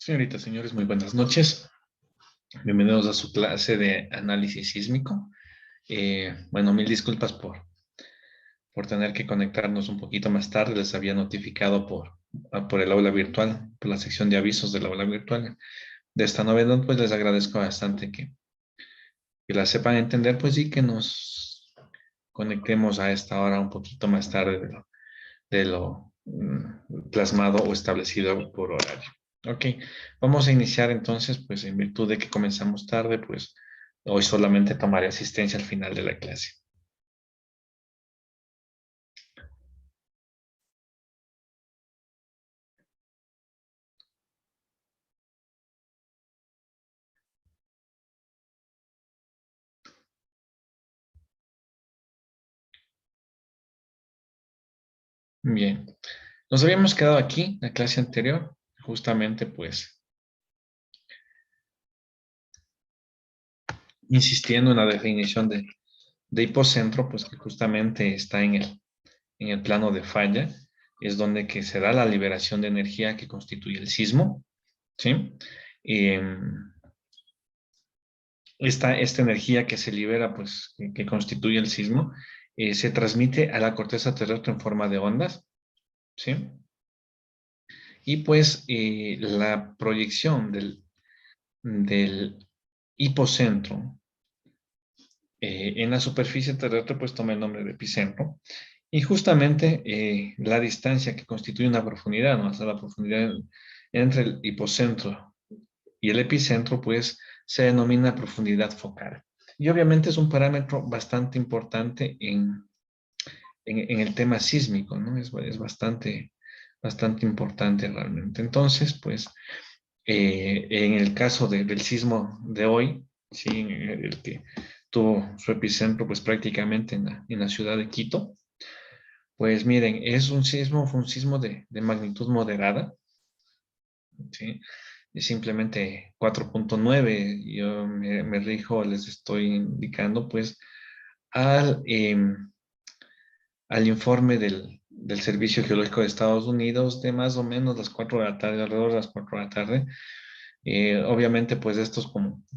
Señoritas, señores, muy buenas noches. Bienvenidos a su clase de análisis sísmico. Bueno, mil disculpas por tener que conectarnos un poquito más tarde. Les había notificado por el aula virtual, por la sección de avisos del aula virtual. De esta novedad, pues les agradezco bastante que la sepan entender, pues y que nos conectemos a esta hora un poquito más tarde de lo plasmado o establecido por horario. Ok, vamos a iniciar entonces, pues en virtud de que comenzamos tarde, pues hoy solamente tomaré asistencia al final de la clase. Bien, nos habíamos quedado aquí, la clase anterior, justamente pues insistiendo en la definición de hipocentro, pues que justamente está en el plano de falla, es donde que se da la liberación de energía que constituye el sismo, ¿sí? Em, esta energía que se libera, pues, que constituye el sismo, se transmite a la corteza terrestre en forma de ondas, ¿sí? Y pues la proyección del hipocentro en la superficie terrestre, pues toma el nombre de epicentro. Y justamente la distancia que constituye una profundidad, ¿no? O sea, la profundidad entre el hipocentro y el epicentro, pues, se denomina profundidad focal. Y obviamente es un parámetro bastante importante en el tema sísmico, ¿no? Es bastante importante realmente. Entonces, pues, en el caso del sismo de hoy, ¿sí? En el que tuvo su epicentro, pues, prácticamente en la ciudad de Quito, pues, miren, fue un sismo de magnitud moderada, ¿sí? Es simplemente 4.9. Yo me rijo, les estoy indicando, pues, al, al informe del Servicio Geológico de Estados Unidos de más o menos las 4 de la tarde, alrededor de las 4 de la tarde. Obviamente, pues estos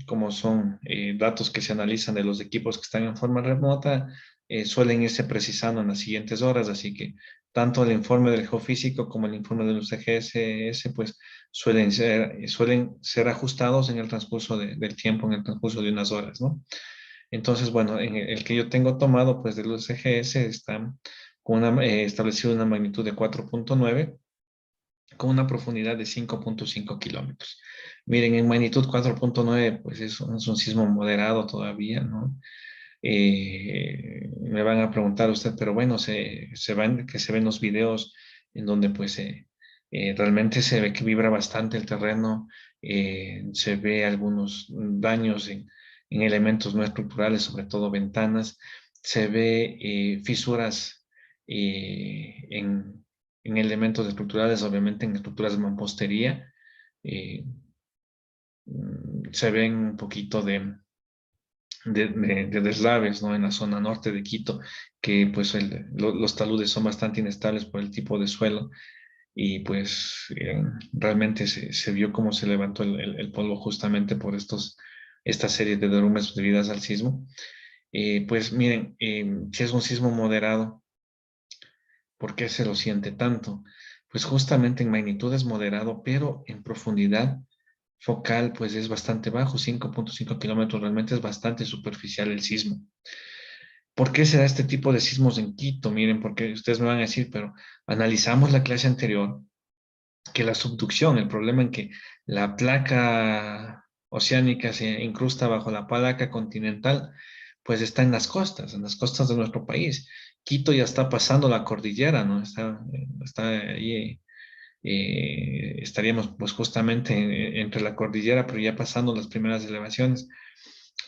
como son datos que se analizan de los equipos que están en forma remota, suelen irse precisando en las siguientes horas, así que tanto el informe del geofísico como el informe del UCGSS, pues suelen ser ajustados en el transcurso del tiempo, en el transcurso de unas horas, ¿no? Entonces, bueno, en el que yo tengo tomado, pues del UCGS está establecido una magnitud de 4.9 con una profundidad de 5.5 kilómetros. Miren, en magnitud 4.9, pues es un sismo moderado todavía, ¿no? Me van a preguntar usted, pero bueno, que se ven los videos en donde pues realmente se ve que vibra bastante el terreno, se ve algunos daños en elementos no estructurales, sobre todo ventanas, se ve fisuras en elementos estructurales, obviamente en estructuras de mampostería, eh, se ven un poquito de deslaves, ¿no? En la zona norte de Quito, que pues los taludes son bastante inestables por el tipo de suelo y pues realmente se vio cómo se levantó el polvo justamente por esta serie de derrumbes debidas al sismo. Pues miren, si es un sismo moderado, ¿por qué se lo siente tanto? Pues justamente en magnitud es moderado, pero en profundidad focal pues es bastante bajo, 5.5 kilómetros, realmente es bastante superficial el sismo. ¿Por qué se da este tipo de sismos en Quito? Miren, porque ustedes me van a decir, pero analizamos la clase anterior, que la subducción, el problema en que la placa oceánica se incrusta bajo la placa continental, pues está en las costas de nuestro país. Quito ya está pasando la cordillera, ¿no? Está ahí, estaríamos pues justamente entre la cordillera, pero ya pasando las primeras elevaciones.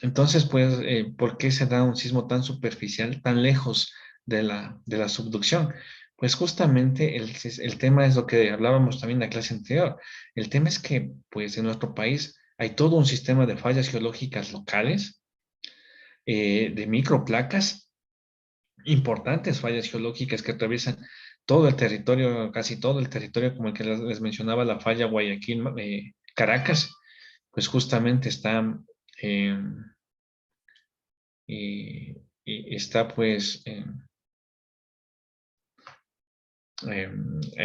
Entonces, pues, ¿por qué se da un sismo tan superficial, tan lejos de la subducción? Pues justamente el tema es lo que hablábamos también en la clase anterior. El tema es que, pues, en nuestro país hay todo un sistema de fallas geológicas locales, de microplacas, importantes fallas geológicas que atraviesan todo el territorio, casi todo el territorio, como el que les mencionaba, la falla Guayaquil, Caracas, pues justamente está, eh, está pues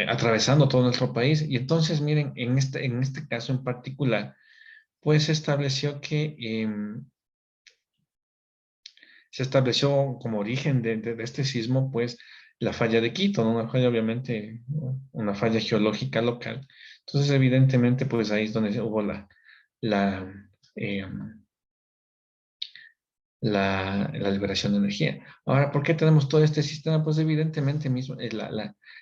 atravesando todo nuestro país. Y entonces, miren, en este caso en particular, pues se estableció como origen de este sismo, pues la falla de Quito, ¿no? Una falla obviamente, ¿no? Una falla geológica local. Entonces, evidentemente, pues ahí es donde hubo la, eh, la liberación de energía. Ahora, ¿por qué tenemos todo este sistema? Pues evidentemente mismo,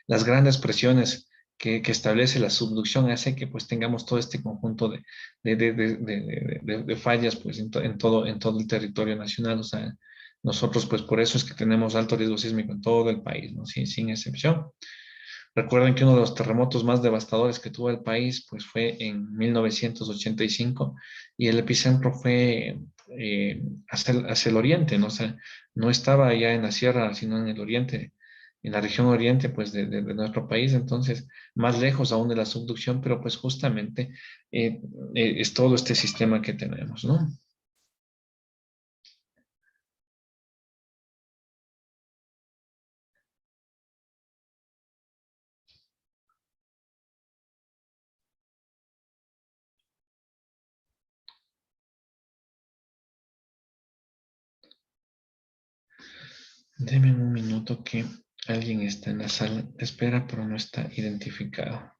las grandes presiones que establece la subducción hace que pues tengamos todo este conjunto de fallas pues en todo el territorio nacional. O sea, nosotros pues por eso es que tenemos alto riesgo sísmico en todo el país, ¿no? Sin excepción. Recuerden que uno de los terremotos más devastadores que tuvo el país pues fue en 1985 y el epicentro fue hacia el oriente, ¿no? O sea, no estaba allá en la sierra, sino en el oriente, en la región oriente pues de nuestro país, entonces más lejos aún de la subducción, pero pues justamente es todo este sistema que tenemos, ¿no? Deme un minuto que alguien está en la sala de espera, pero no está identificado.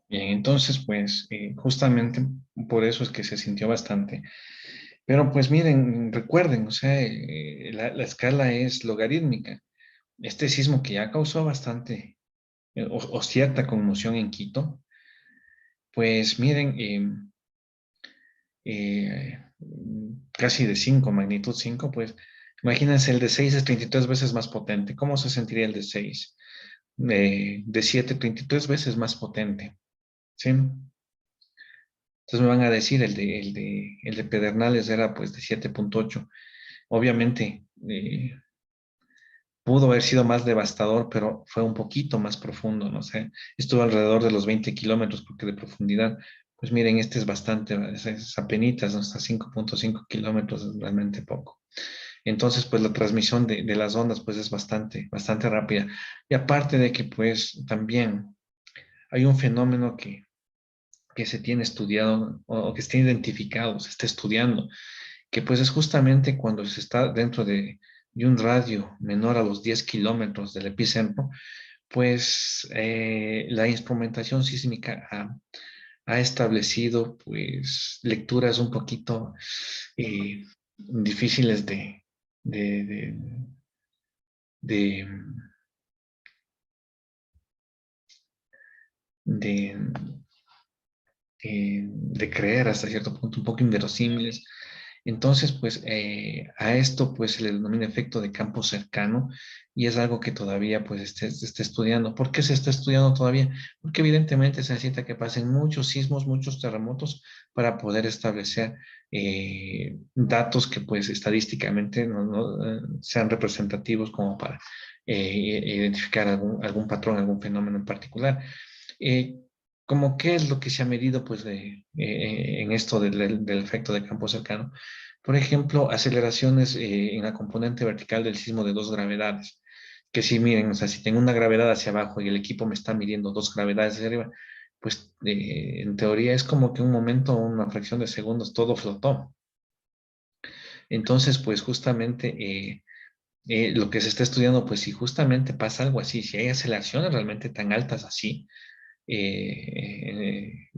Bien, entonces, pues justamente por eso es que se sintió bastante. Pero pues miren, recuerden, o sea, la escala es logarítmica. Este sismo que ya causó bastante o cierta conmoción en Quito, pues miren, casi de 5 magnitud 5 pues imagínense el de 6 es 33 veces más potente. ¿Cómo se sentiría el de 6? De 7, 33 veces más potente. ¿Sí? Entonces me van a decir, el de Pedernales era pues de 7.8. Obviamente pudo haber sido más devastador, pero fue un poquito más profundo, no sé. Estuvo alrededor de los 20 kilómetros, porque de profundidad, pues miren, este es bastante, es apenitas, ¿no? Hasta 5.5 kilómetros es realmente poco. Entonces, pues la transmisión de las ondas, pues es bastante rápida. Y aparte de que, pues también hay un fenómeno que se tiene estudiado o que está identificado, se está estudiando, que pues es justamente cuando se está dentro de un radio menor a los 10 kilómetros del epicentro, pues la instrumentación sísmica ha establecido pues lecturas un poquito difíciles de, de, de, de, de creer hasta cierto punto, un poco inverosímiles. Entonces, pues a esto pues se le denomina efecto de campo cercano y es algo que todavía pues se está estudiando. ¿Por qué se está estudiando todavía? Porque evidentemente se necesita que pasen muchos sismos, muchos terremotos para poder establecer datos que pues estadísticamente sean representativos como para identificar algún patrón, algún fenómeno en particular. Eh, ¿Cómo qué es lo que se ha medido pues en esto del efecto de campo cercano? Por ejemplo, aceleraciones en la componente vertical del sismo de dos gravedades. Que si miren, o sea, si tengo una gravedad hacia abajo y el equipo me está midiendo dos gravedades hacia arriba, pues en teoría es como que un momento, una fracción de segundos, todo flotó. Entonces, pues justamente lo que se está estudiando, pues si justamente pasa algo así, si hay aceleraciones realmente tan altas así, eh,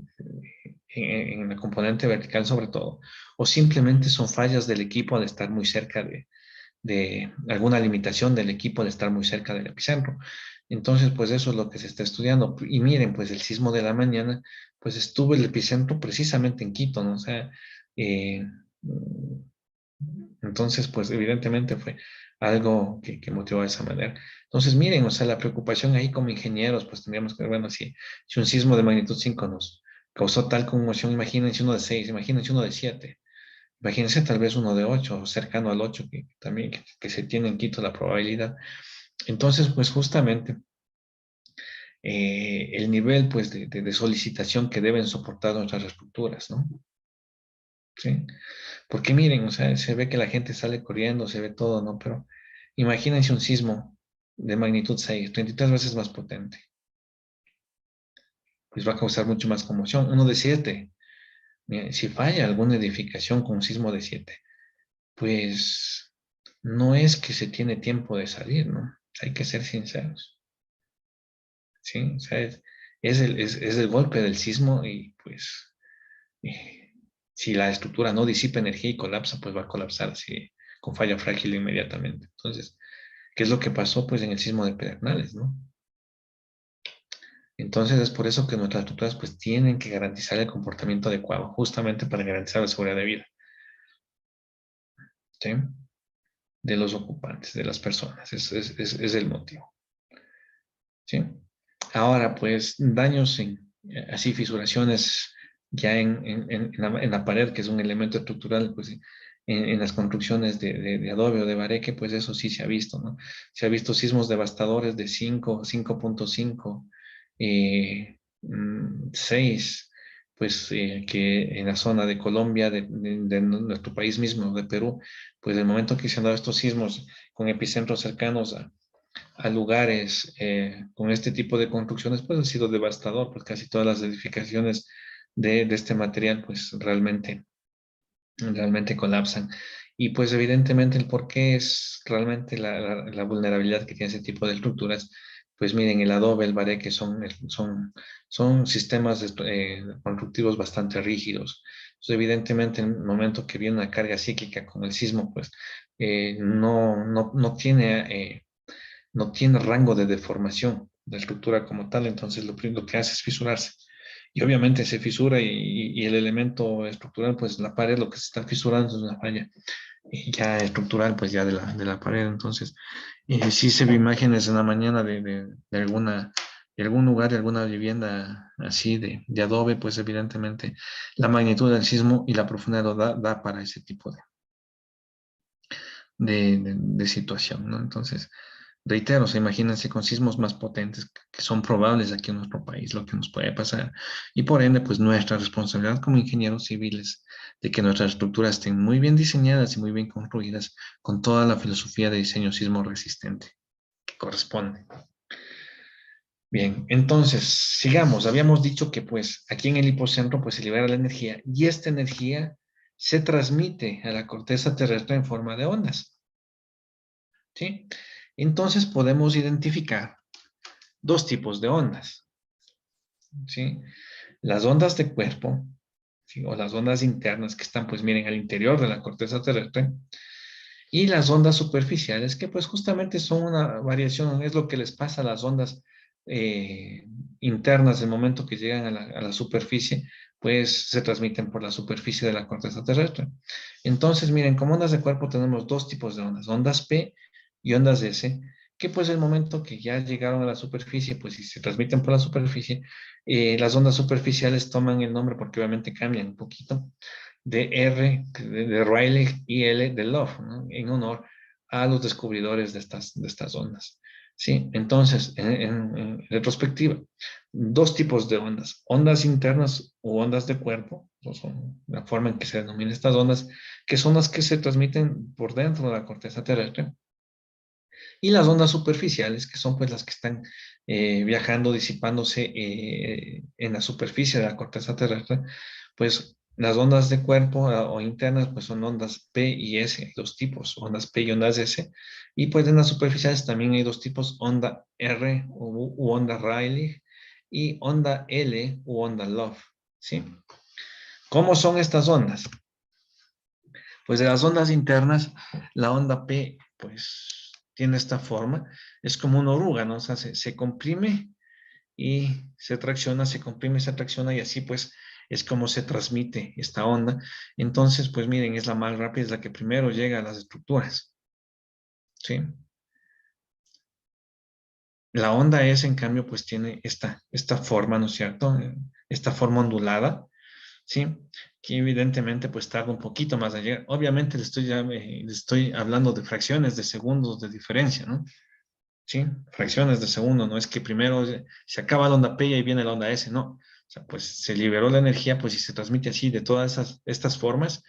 en la componente vertical sobre todo, o simplemente son fallas del equipo de estar muy cerca de alguna limitación del equipo de estar muy cerca del epicentro. Entonces, pues eso es lo que se está estudiando. Y miren, pues el sismo de la mañana, pues estuvo el epicentro precisamente en Quito, ¿no? O sea, eh, entonces, pues evidentemente fue algo que motivó de esa manera. Entonces, miren, o sea, la preocupación ahí como ingenieros, pues tendríamos que ver, bueno, si un sismo de magnitud 5 nos causó tal conmoción, imagínense uno de 6, imagínense uno de 7, imagínense tal vez uno de 8, cercano al 8, que también que se tiene en Quito la probabilidad. Entonces, pues justamente el nivel pues de solicitación que deben soportar nuestras estructuras, ¿no? ¿Sí? Porque miren, o sea, se ve que la gente sale corriendo, se ve todo, ¿no? Pero imagínense un sismo de magnitud 6, 33 veces más potente, pues va a causar mucho más conmoción. Uno de 7, si falla alguna edificación con un sismo de 7, pues no es que se tiene tiempo de salir, ¿no? Hay que ser sinceros, ¿sí? O sea, es el golpe del sismo y pues eh, si la estructura no disipa energía y colapsa, pues va a colapsar así con falla frágil inmediatamente. Entonces, ¿qué es lo que pasó pues en el sismo de Pedernales, ¿no? Entonces es por eso que nuestras estructuras pues tienen que garantizar el comportamiento adecuado, justamente para garantizar la seguridad de vida, ¿sí? De los ocupantes, de las personas. Es el motivo, ¿sí? Ahora, pues daños así fisuraciones ya en la pared, que es un elemento estructural, pues en las construcciones de adobe o de bareque, pues eso sí se ha visto, ¿no? Se ha visto sismos devastadores de 5, 5.5, 6, pues que en la zona de Colombia, de nuestro país mismo, de Perú, pues el momento que se han dado estos sismos con epicentros cercanos a lugares con este tipo de construcciones, pues ha sido devastador, pues casi todas las edificaciones de este material, pues realmente colapsan. Y pues evidentemente el por qué es realmente la vulnerabilidad que tiene ese tipo de estructuras, pues miren, el adobe, el bareque son sistemas constructivos bastante rígidos. Entonces, evidentemente, en el momento que viene una carga cíclica como el sismo, pues no tiene rango de deformación de la estructura como tal, entonces lo que hace es fisurarse. Y obviamente se fisura y el elemento estructural, pues la pared, lo que se está fisurando es una falla y ya estructural, pues ya de la pared. Entonces, sí se ve imágenes en la mañana de algún lugar, de alguna vivienda así de adobe, pues evidentemente la magnitud del sismo y la profundidad da para ese tipo de situación, ¿no? Entonces, reitero, o sea, imagínense con sismos más potentes que son probables aquí en nuestro país, lo que nos puede pasar. Y por ende, pues nuestra responsabilidad como ingenieros civiles de que nuestras estructuras estén muy bien diseñadas y muy bien construidas con toda la filosofía de diseño sismo resistente que corresponde. Bien, entonces, sigamos. Habíamos dicho que pues aquí en el hipocentro pues se libera la energía y esta energía se transmite a la corteza terrestre en forma de ondas, ¿sí? Entonces podemos identificar dos tipos de ondas, ¿sí? Las ondas de cuerpo, ¿sí? O las ondas internas que están, pues miren, al interior de la corteza terrestre, y las ondas superficiales, que pues justamente son una variación, es lo que les pasa a las ondas eh, internas del momento que llegan a la superficie, pues se transmiten por la superficie de la corteza terrestre. Entonces, miren, como ondas de cuerpo tenemos dos tipos de ondas P y ondas S, que pues el momento que ya llegaron a la superficie, pues si se transmiten por la superficie, las ondas superficiales toman el nombre porque obviamente cambian un poquito de R de Rayleigh y L de Love, ¿no? En honor a los descubridores de estas ondas. ¿Sí? Entonces, en retrospectiva, dos tipos de ondas, ondas internas o ondas de cuerpo, son la forma en que se denominan estas ondas, que son las que se transmiten por dentro de la corteza terrestre, y las ondas superficiales, que son pues las que están viajando, disipándose en la superficie de la corteza terrestre, pues Las ondas de cuerpo o internas pues son ondas P y S, dos tipos, ondas P y ondas S. Y pues en las superficiales también hay dos tipos, onda R u onda Rayleigh y onda L u onda Love, ¿sí? ¿Cómo son estas ondas? Pues de las ondas internas, la onda P pues tiene esta forma, es como una oruga, ¿no? O sea, se comprime y se tracciona, se comprime, se tracciona y así pues es como se transmite esta onda. Entonces, pues miren, es la más rápida, es la que primero llega a las estructuras, ¿sí? La onda S, en cambio, pues tiene esta forma, ¿no es cierto? Esta forma ondulada, ¿sí? Que evidentemente pues tarda un poquito más de llegar. Obviamente le estoy hablando de fracciones de segundos de diferencia, ¿no? ¿Sí? Fracciones de segundo, no es que primero se acaba la onda P y ahí viene la onda S, no. O sea, pues se liberó la energía, pues y se transmite así de todas estas formas.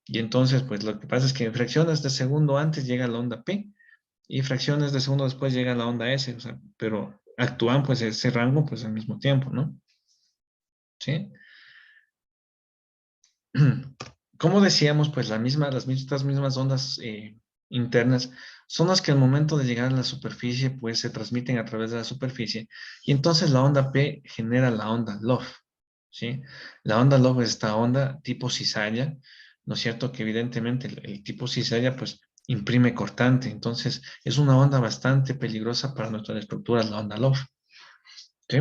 Y entonces, pues lo que pasa es que en fracciones de segundo antes llega la onda P y fracciones de segundo después llega la onda S, o sea, pero actúan pues ese rango pues al mismo tiempo, ¿no? ¿Sí? Como decíamos, pues estas mismas ondas internas son las que al momento de llegar a la superficie, pues se transmiten a través de la superficie y entonces la onda P genera la onda Love, ¿sí? La onda Love es esta onda tipo cizalla, ¿no es cierto? Que evidentemente el tipo cizalla, pues imprime cortante, entonces es una onda bastante peligrosa para nuestras estructuras, la onda Love, ¿sí?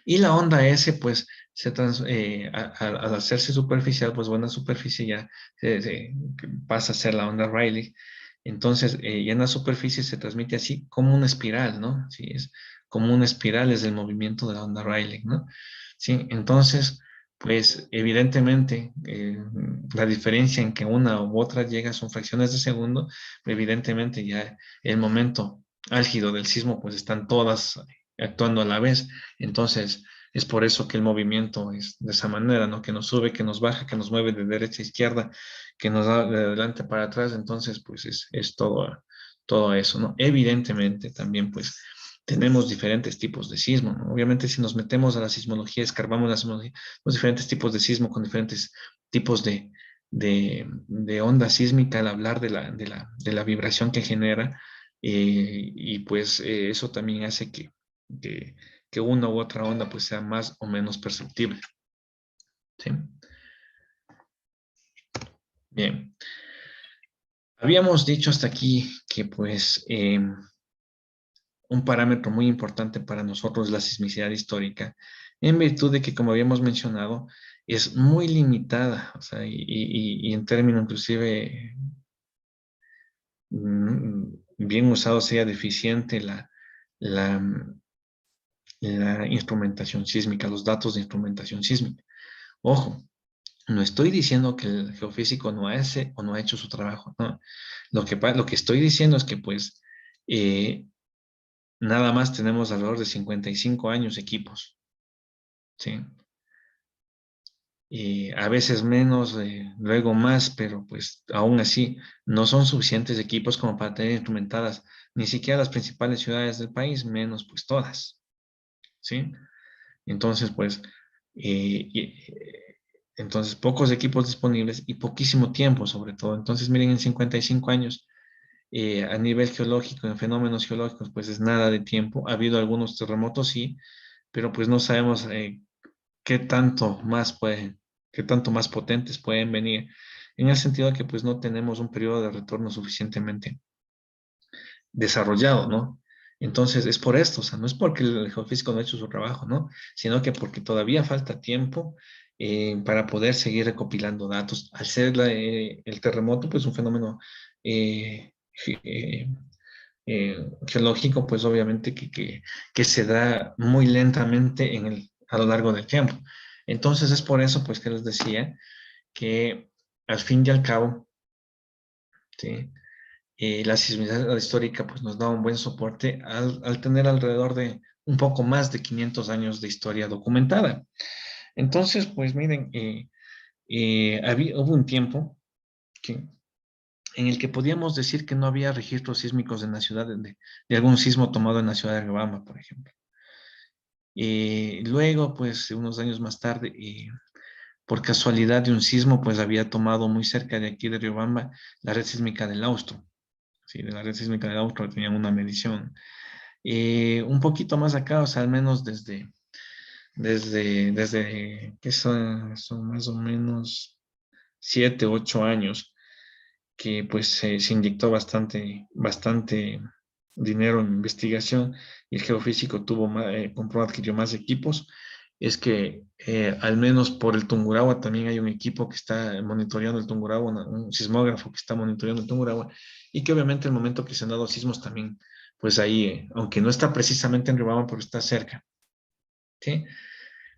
Y la onda S, pues, al hacerse superficial, pues buena superficie ya pasa a ser la onda Rayleigh. Entonces, ya en la superficie se transmite así como una espiral, ¿no? Sí, es como una espiral, es el movimiento de la onda Rayleigh, ¿no? Sí, entonces, pues, evidentemente, la diferencia en que una u otra llega son fracciones de segundo, evidentemente ya el momento álgido del sismo, pues están todas actuando a la vez. Entonces, es por eso que el movimiento es de esa manera, ¿no? Que nos sube, que nos baja, que nos mueve de derecha a izquierda, que nos da de adelante para atrás. Entonces, pues es todo eso, ¿no? Evidentemente, también, pues, tenemos diferentes tipos de sismo, ¿no? Obviamente, si nos metemos a la sismología, escarbamos la sismología, los diferentes tipos de sismo con diferentes tipos de onda sísmica al hablar de la vibración que genera, y pues eso también hace que, que una u otra onda pues sea más o menos perceptible. ¿Sí? Bien. Habíamos dicho hasta aquí que pues un parámetro muy importante para nosotros es la sismicidad histórica, en virtud de que, como habíamos mencionado, es muy limitada, o sea, y en términos inclusive bien usado sería deficiente la, la instrumentación sísmica, los datos de instrumentación sísmica. Ojo, no estoy diciendo que el geofísico no hace o no ha hecho su trabajo, no. Lo que estoy diciendo es que pues eh, nada más tenemos alrededor de 55 años equipos, ¿sí? Y a veces menos, luego más, pero pues aún así no son suficientes equipos como para tener instrumentadas ni siquiera las principales ciudades del país, menos pues todas, ¿sí? Entonces pues, entonces pocos equipos disponibles y poquísimo tiempo sobre todo. Entonces miren, en 55 años a nivel geológico, en fenómenos geológicos, pues es nada de tiempo. Ha habido algunos terremotos, sí, pero pues no sabemos qué tanto más pueden, qué tanto más potentes pueden venir, en el sentido de que pues no tenemos un periodo de retorno suficientemente desarrollado, ¿no? Entonces es por esto, o sea, no es porque el geofísico no ha hecho su trabajo, ¿no? Sino que porque todavía falta tiempo para poder seguir recopilando datos. Al ser el terremoto, pues un fenómeno ge- geológico, pues obviamente que se da muy lentamente a lo largo del tiempo. Entonces es por eso, pues, que les decía que al fin y al cabo, ¿sí? La sismicidad histórica, pues, nos da un buen soporte al tener alrededor de un poco más de 500 años de historia documentada. Entonces, pues, miren, hubo un tiempo que en el que podíamos decir que no había registros sísmicos en la ciudad de algún sismo tomado en la ciudad de Alabama, por ejemplo. Luego, pues, unos años más tarde, por casualidad de un sismo, pues había tomado muy cerca de aquí de Riobamba la red sísmica del Austro. Sí, de la red sísmica del Austro tenían una medición. Un poquito más acá, o sea, al menos que son más o menos 7, 8 años, que pues se inyectó bastante dinero en investigación y el geofísico compró, adquirió más equipos. Es que al menos por el Tungurahua también hay un equipo que está monitoreando el Tungurahua, un sismógrafo que está monitoreando el Tungurahua, y que obviamente el momento que se han dado sismos también, pues ahí, aunque no está precisamente en Riobamba, pero está cerca, ¿sí?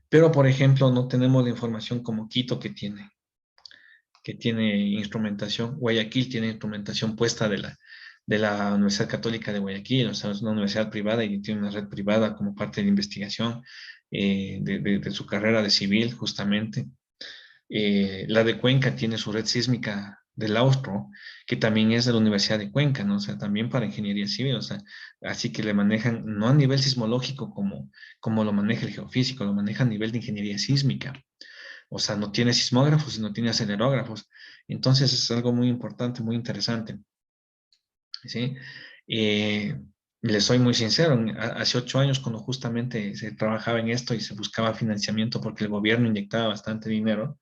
Pero, por ejemplo, no tenemos la información como Quito que tiene instrumentación. Guayaquil tiene instrumentación puesta de la Universidad Católica de Guayaquil, o sea, es una universidad privada y tiene una red privada como parte de la investigación de su carrera de civil, justamente. La de Cuenca tiene su red sísmica del Austro, que también es de la Universidad de Cuenca, ¿no? O sea, también para ingeniería civil, o sea, así que le manejan, no a nivel sismológico como lo maneja el geofísico, lo maneja a nivel de ingeniería sísmica. O sea, no tiene sismógrafos y no tiene acelerógrafos. Entonces es algo muy importante, muy interesante, ¿sí? Eh, Les soy muy sincero, hace 8 años cuando justamente se trabajaba en esto y se buscaba financiamiento porque el gobierno inyectaba bastante dinero,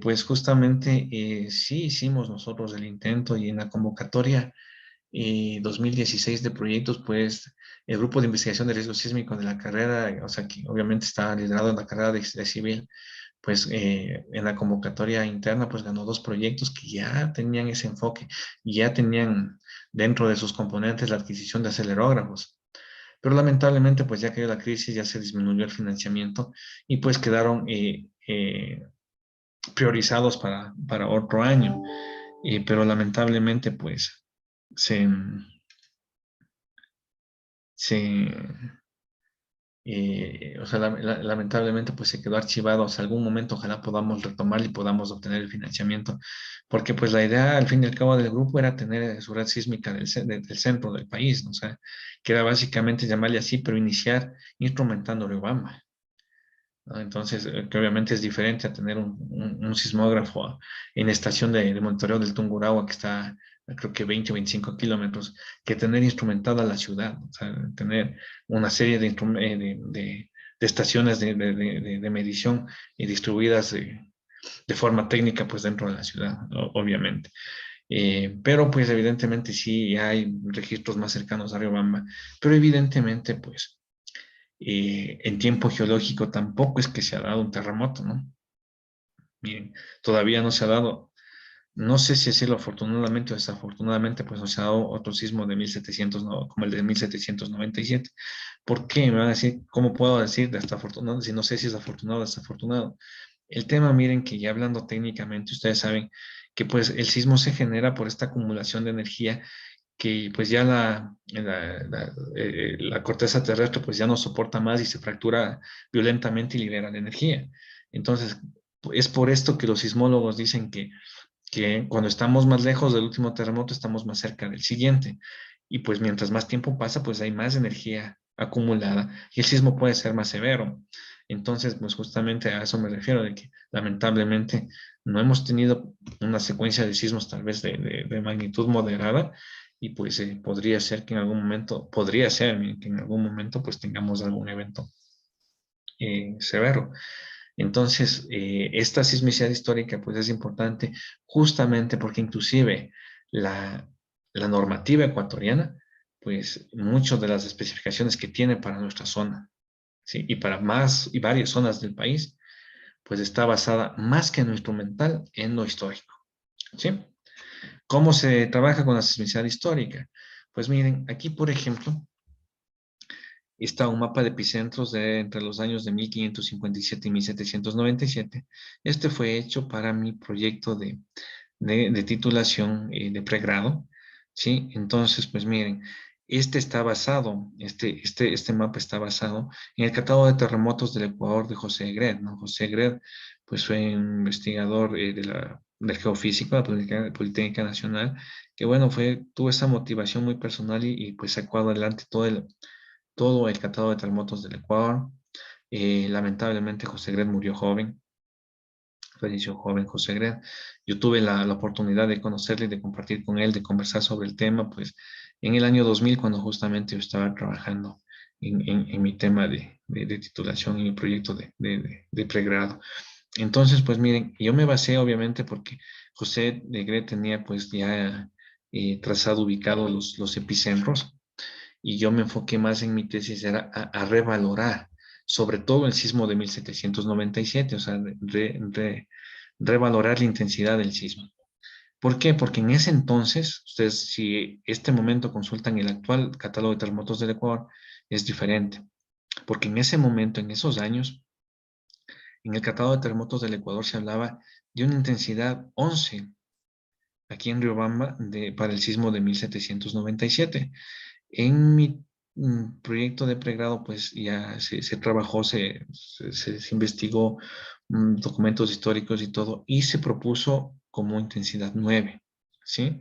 pues justamente sí hicimos nosotros el intento y en la convocatoria 2016 de proyectos, pues el grupo de investigación de riesgo sísmico de la carrera, o sea, que obviamente está liderado en la carrera de civil, pues en la convocatoria interna, pues ganó 2 proyectos que ya tenían ese enfoque, ya tenían dentro de sus componentes la adquisición de acelerógrafos. Pero lamentablemente, pues ya cayó la crisis, ya se disminuyó el financiamiento y pues quedaron priorizados para otro año. Pero lamentablemente, pues se, se, o sea, lamentablemente pues se quedó archivado. O sea, algún momento ojalá podamos retomar y podamos obtener el financiamiento, porque pues la idea al fin y al cabo del grupo era tener su red sísmica del centro del país, ¿no? O sea, que era básicamente llamarle así, pero iniciar instrumentando Riobamba, ¿no? Entonces, que obviamente es diferente a tener un sismógrafo en estación de monitoreo del Tungurahua que está, creo que 20 o 25 kilómetros, que tener instrumentada la ciudad, o sea, tener una serie de estaciones de medición y distribuidas de forma técnica, pues dentro de la ciudad, obviamente. Pero pues evidentemente sí hay registros más cercanos a Riobamba, pero evidentemente pues en tiempo geológico tampoco es que se ha dado un terremoto, ¿no? Miren, todavía no se ha dado, no sé si decirlo afortunadamente o desafortunadamente, pues no se ha dado otro sismo de 1700, como el de 1797. ¿Por qué? Me van a decir, ¿cómo puedo decir desafortunado si no sé si es afortunado o desafortunado? El tema, miren, que ya hablando técnicamente, ustedes saben que pues el sismo se genera por esta acumulación de energía que pues ya la corteza terrestre pues ya no soporta más y se fractura violentamente y libera la energía. Entonces, es por esto que los sismólogos dicen que cuando estamos más lejos del último terremoto, estamos más cerca del siguiente. Y pues mientras más tiempo pasa, pues hay más energía acumulada y el sismo puede ser más severo. Entonces, pues justamente a eso me refiero, de que lamentablemente no hemos tenido una secuencia de sismos tal vez de magnitud moderada y pues podría ser que en algún momento, podría ser que en algún momento pues tengamos algún evento severo. Entonces, esta sismicidad histórica pues es importante justamente porque inclusive la, la normativa ecuatoriana, pues muchas de las especificaciones que tiene para nuestra zona, ¿sí? Y para más y varias zonas del país, pues está basada más que en lo instrumental, en lo histórico, ¿sí? ¿Cómo se trabaja con la sismicidad histórica? Pues miren, aquí por ejemplo, está un mapa de epicentros de entre los años de 1557 y 1797. Este fue hecho para mi proyecto de titulación de pregrado, ¿sí? Entonces, pues miren, este mapa está basado en el catálogo de terremotos del Ecuador de José Egret, ¿no? José Egret, pues fue un investigador del geofísico de la Politécnica Nacional, que bueno, tuvo esa motivación muy personal y pues sacó adelante todo el catálogo de terremotos del Ecuador. Lamentablemente José Gret murió joven, falleció joven José Gred. Yo tuve la oportunidad de conocerle y de compartir con él, de conversar sobre el tema, pues en el año 2000, cuando justamente yo estaba trabajando en mi tema de titulación y mi proyecto de pregrado. Entonces, pues miren, yo me basé obviamente porque José de Gret tenía pues ya trazado, ubicado los epicentros, y yo me enfoqué más en mi tesis, era a revalorar, sobre todo el sismo de 1797, o sea, revalorar la intensidad del sismo. ¿Por qué? Porque en ese entonces, ustedes si este momento consultan el actual catálogo de terremotos del Ecuador, es diferente, porque en ese momento, en esos años, en el catálogo de terremotos del Ecuador se hablaba de una intensidad 11 aquí en Riobamba para el sismo de 1797. En mi proyecto de pregrado, pues ya se trabajó, se investigó documentos históricos y todo, y se propuso como intensidad 9, ¿sí?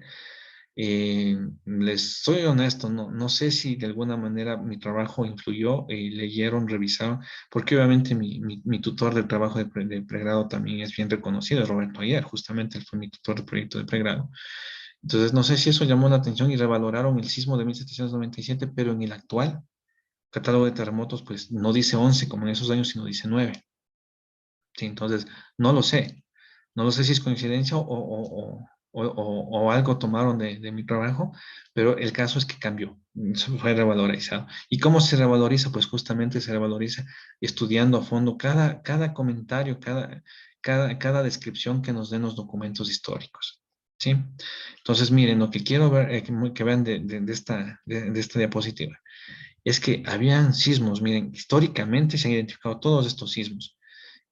Les soy honesto, no sé si de alguna manera mi trabajo influyó, leyeron, revisaron, porque obviamente mi tutor de trabajo de pregrado también es bien reconocido, Roberto Ayer, justamente él fue mi tutor de proyecto de pregrado. Entonces, no sé si eso llamó la atención y revaloraron el sismo de 1797, pero en el actual catálogo de terremotos, pues no dice 11 como en esos años, sino dice 9. Sí, entonces, no lo sé. No lo sé si es coincidencia o algo tomaron de mi trabajo, pero el caso es que cambió, fue revalorizado. ¿Y cómo se revaloriza? Pues justamente se revaloriza estudiando a fondo cada comentario, cada descripción que nos den los documentos históricos. ¿Sí? Entonces, miren, lo que quiero ver, que vean de esta diapositiva, es que habían sismos, miren, históricamente se han identificado todos estos sismos.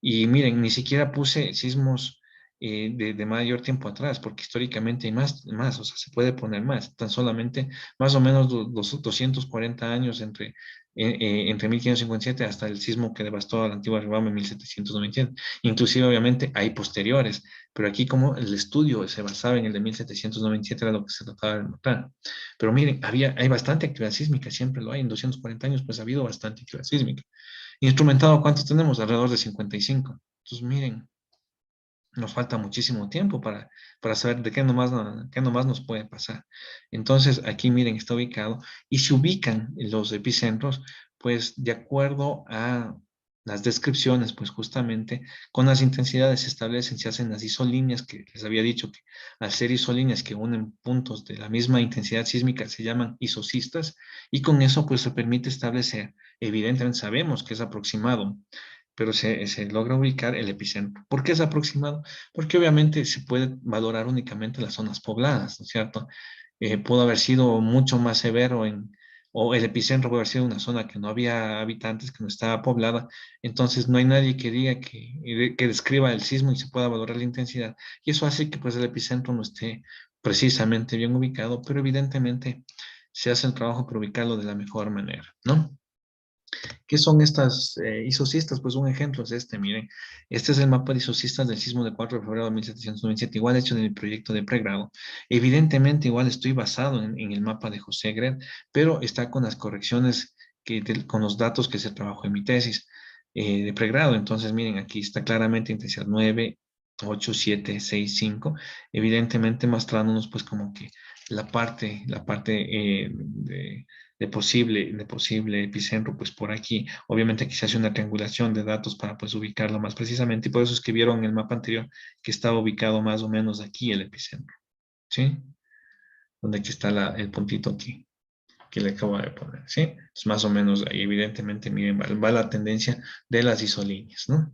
Y miren, ni siquiera puse sismos de mayor tiempo atrás, porque históricamente hay más, o sea, se puede poner más, tan solamente más o menos 240 años entre 1557 hasta el sismo que devastó a la antigua Riobamba en 1797. Inclusive, obviamente, hay posteriores, pero aquí como el estudio se basaba en el de 1797 era lo que se trataba de mostrar. Pero miren, hay bastante actividad sísmica, siempre lo hay, en 240 años pues ha habido bastante actividad sísmica. Instrumentado, ¿cuántos tenemos? Alrededor de 55. Entonces, miren, nos falta muchísimo tiempo para saber de qué nomás nos puede pasar. Entonces, aquí, miren, está ubicado y se ubican los epicentros, pues, de acuerdo a las descripciones, pues, justamente, con las intensidades se establecen, se hacen las isolíneas, que les había dicho que al ser isolíneas que unen puntos de la misma intensidad sísmica se llaman isocistas, y con eso, pues, se permite establecer, evidentemente sabemos que es aproximado, pero se logra ubicar el epicentro. ¿Por qué es aproximado? Porque obviamente se puede valorar únicamente las zonas pobladas, ¿no es cierto? Pudo haber sido mucho más severo o el epicentro puede haber sido una zona que no había habitantes, que no estaba poblada, entonces no hay nadie que diga que describa el sismo y se pueda valorar la intensidad. Y eso hace que pues el epicentro no esté precisamente bien ubicado, pero evidentemente se hace el trabajo para ubicarlo de la mejor manera, ¿no? ¿Qué son estas isocistas? Pues un ejemplo es este, miren. Este es el mapa de isocistas del sismo del 4 de febrero de 1797, igual hecho de mi proyecto de pregrado. Evidentemente, igual estoy basado en el mapa de José Gred, pero está con las correcciones, con los datos que se trabajó en mi tesis de pregrado. Entonces, miren, aquí está claramente intensidad 9, 8, 7, 6, 5, evidentemente mostrándonos pues como que la parte de posible epicentro, pues por aquí. Obviamente aquí se hace una triangulación de datos para pues ubicarlo más precisamente y por eso es que vieron en el mapa anterior que estaba ubicado más o menos aquí el epicentro, ¿sí? Donde aquí está el puntito aquí que le acabo de poner, ¿sí? Es más o menos ahí, evidentemente, miren, va la tendencia de las isolíneas, ¿no?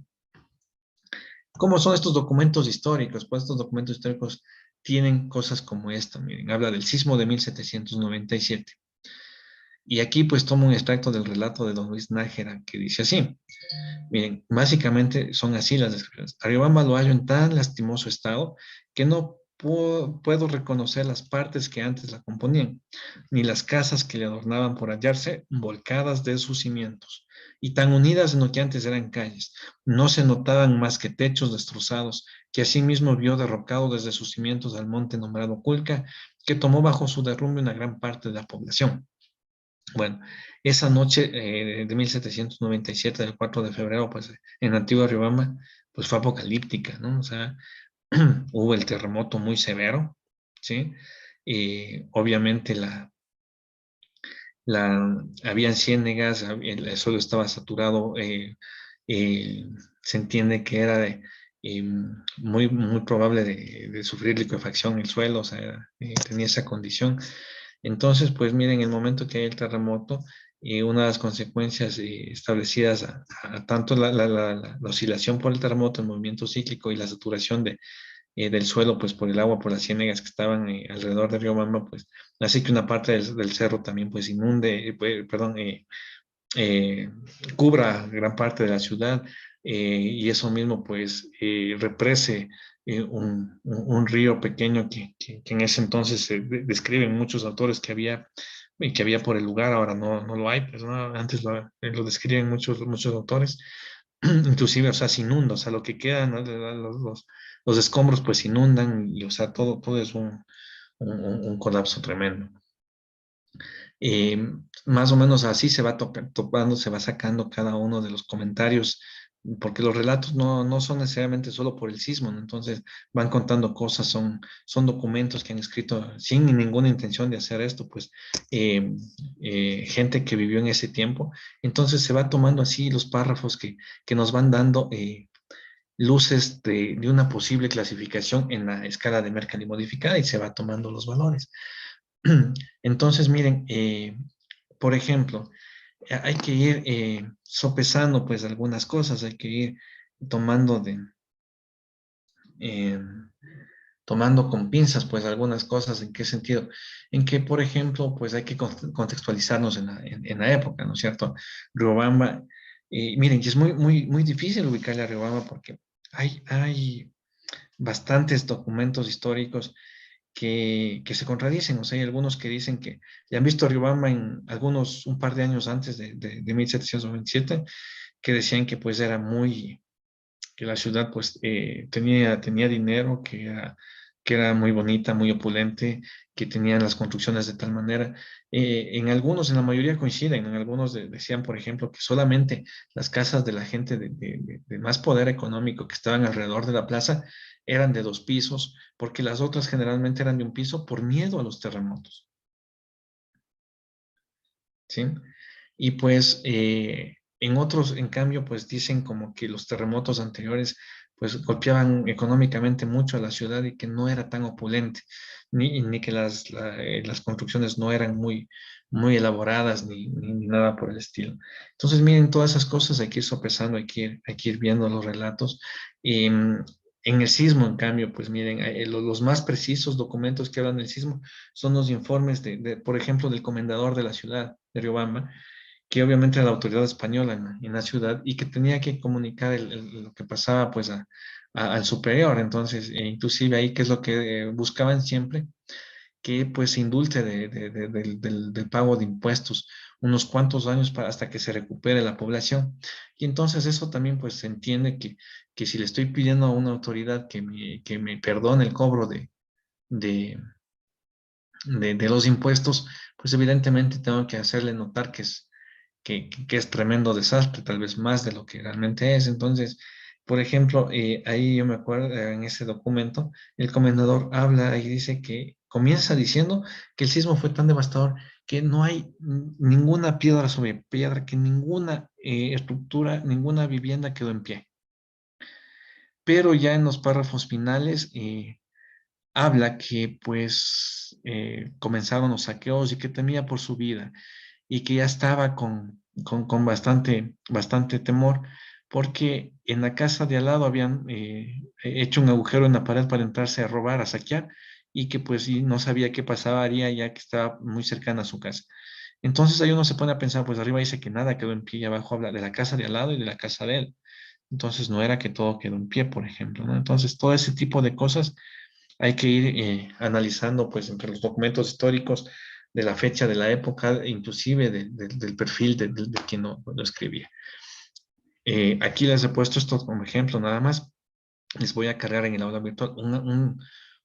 ¿Cómo son estos documentos históricos? Pues estos documentos históricos tienen cosas como esta, miren, habla del sismo de 1797. Y aquí pues tomo un extracto del relato de don Luis Nájera que dice así. Miren, básicamente son así las descripciones. Arribamba lo hallo en tan lastimoso estado que no puedo reconocer las partes que antes la componían, ni las casas que le adornaban por hallarse volcadas de sus cimientos, y tan unidas en lo que antes eran calles. No se notaban más que techos destrozados, que asimismo vio derrocado desde sus cimientos al monte nombrado Culca, que tomó bajo su derrumbe una gran parte de la población. Bueno, esa noche de 1797, del 4 de febrero, pues en Antigua Riobamba, pues fue apocalíptica, ¿no? O sea, hubo el terremoto muy severo, ¿sí? Obviamente habían ciénegas, el suelo estaba saturado, eh, se entiende que era eh, muy probable de sufrir liquefacción el suelo, o sea, tenía esa condición. Entonces, pues miren, en el momento que hay el terremoto, una de las consecuencias establecidas a tanto la oscilación por el terremoto, el movimiento cíclico y la saturación del suelo, pues por el agua, por las ciénegas que estaban alrededor del río Mamba, pues hace que una parte del cerro también pues inunde, perdón, eh, cubra gran parte de la ciudad y eso mismo pues represe un río pequeño que en ese entonces se describen muchos autores que había por el lugar, ahora no lo hay, pues ¿no? Antes lo describen muchos autores, inclusive, o sea, se inunda, o sea, lo que queda, ¿no? Los escombros pues se inundan y, o sea, todo es un colapso tremendo. Eh, Más o menos así se va topando, se va sacando cada uno de los comentarios, porque los relatos no son necesariamente solo por el sismo, ¿no? Entonces van contando cosas, son documentos que han escrito sin ninguna intención de hacer esto, pues eh, gente que vivió en ese tiempo. Entonces se va tomando así los párrafos que nos van dando luces de una posible clasificación en la escala de Mercalli modificada y se va tomando los valores. Entonces, miren, por ejemplo, hay que ir sopesando pues algunas cosas, hay que ir tomando eh, tomando con pinzas pues algunas cosas. ¿En qué sentido? En que, por ejemplo, pues hay que contextualizarnos en la época, ¿no es cierto? Riobamba, miren, que es muy difícil ubicarle a Riobamba porque hay bastantes documentos históricos que se contradicen. O sea, hay algunos que dicen que ya han visto a Riobamba en algunos, un par de años antes de 1727, que decían que pues era que la ciudad pues tenía dinero, que era muy bonita, muy opulente, que tenían las construcciones de tal manera. En algunos, en la mayoría coinciden, en algunos decían, por ejemplo, que solamente las casas de la gente de más poder económico que estaban alrededor de la plaza eran de 2 pisos, porque las otras generalmente eran de 1 piso por miedo a los terremotos, ¿sí? Y pues en otros, en cambio, pues dicen como que los terremotos anteriores pues golpeaban económicamente mucho a la ciudad y que no era tan opulente, ni que las construcciones no eran muy elaboradas ni nada por el estilo. Entonces, miren, todas esas cosas hay que ir sopesando, hay que ir viendo los relatos. En el sismo, en cambio, pues miren, los más precisos documentos que hablan del sismo son los informes por ejemplo, del comendador de la ciudad de Riobamba, que obviamente era la autoridad española en la ciudad y que tenía que comunicar lo que pasaba pues al superior. Entonces, inclusive ahí, ¿qué es lo que buscaban siempre? Que pues se indulte del pago de impuestos unos cuantos años hasta que se recupere la población. Y entonces eso también pues se entiende que si le estoy pidiendo a una autoridad que me perdone el cobro de, de los impuestos, pues evidentemente tengo que hacerle notar que es tremendo desastre, tal vez más de lo que realmente es. Entonces, por ejemplo, ahí yo me acuerdo en ese documento, el comendador habla y dice que comienza diciendo que el sismo fue tan devastador que no hay ninguna piedra sobre piedra, que ninguna estructura, ninguna vivienda quedó en pie. Pero ya en los párrafos finales habla que pues comenzaron los saqueos y que temía por su vida y que ya estaba con bastante temor, porque en la casa de al lado habían hecho un agujero en la pared para entrarse a robar, a saquear, y que pues sí, no sabía qué pasaría ya que estaba muy cercana a su casa. Entonces ahí uno se pone a pensar, pues arriba dice que nada quedó en pie y abajo habla de la casa de al lado y de la casa de él. Entonces no era que todo quedó en pie, por ejemplo, ¿no? Entonces todo ese tipo de cosas hay que ir analizando pues entre los documentos históricos de la fecha, de la época, inclusive del perfil de quien lo escribía. Aquí les he puesto esto como ejemplo, nada más. Les voy a cargar en el aula virtual un,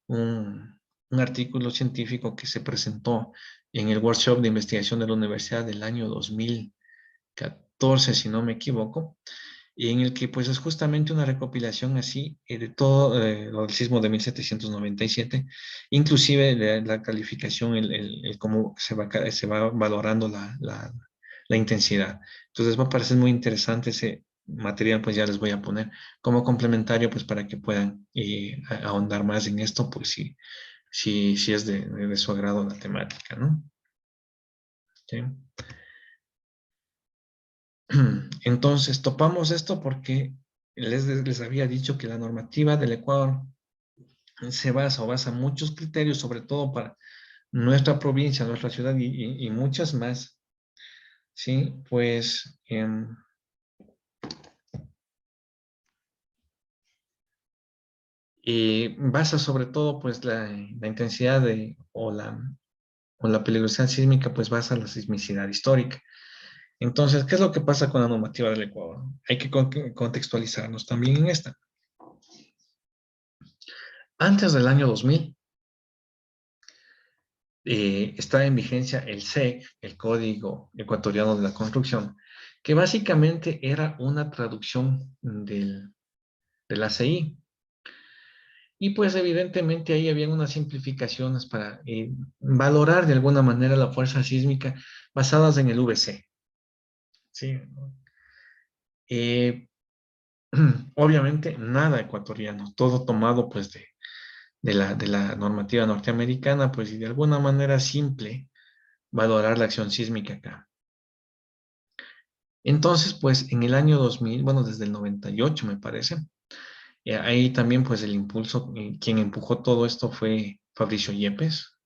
un artículo científico que se presentó en el workshop de investigación de la universidad del año 2014, si no me equivoco, y en el que pues es justamente una recopilación así de todo lo del sismo de 1797, inclusive la calificación, el cómo se va valorando la intensidad. Entonces me parece muy interesante ese material, pues ya les voy a poner como complementario, pues para que puedan ahondar más en esto, pues si es de su agrado la temática, ¿no? ¿Sí? Entonces, topamos esto porque les había dicho que la normativa del Ecuador se basa o basa muchos criterios, sobre todo para nuestra provincia, nuestra ciudad y muchas más, ¿sí? Pues basa sobre todo pues la intensidad o la peligrosidad sísmica, pues basa la sismicidad histórica. Entonces, ¿qué es lo que pasa con la normativa del Ecuador? Hay que contextualizarnos también en esta. Antes del año 2000, está en vigencia el CEC, el Código Ecuatoriano de la Construcción, que básicamente era una traducción del ACI. Y pues evidentemente ahí habían unas simplificaciones para valorar de alguna manera la fuerza sísmica basadas en el VC. ¿Sí? Eh, obviamente nada ecuatoriano, todo tomado pues de la normativa norteamericana, pues y de alguna manera simple valorar la acción sísmica acá. Entonces, pues en el año 2000, bueno, desde el 98 me parece, ahí también pues el impulso, quien empujó todo esto fue Fabricio Yepes,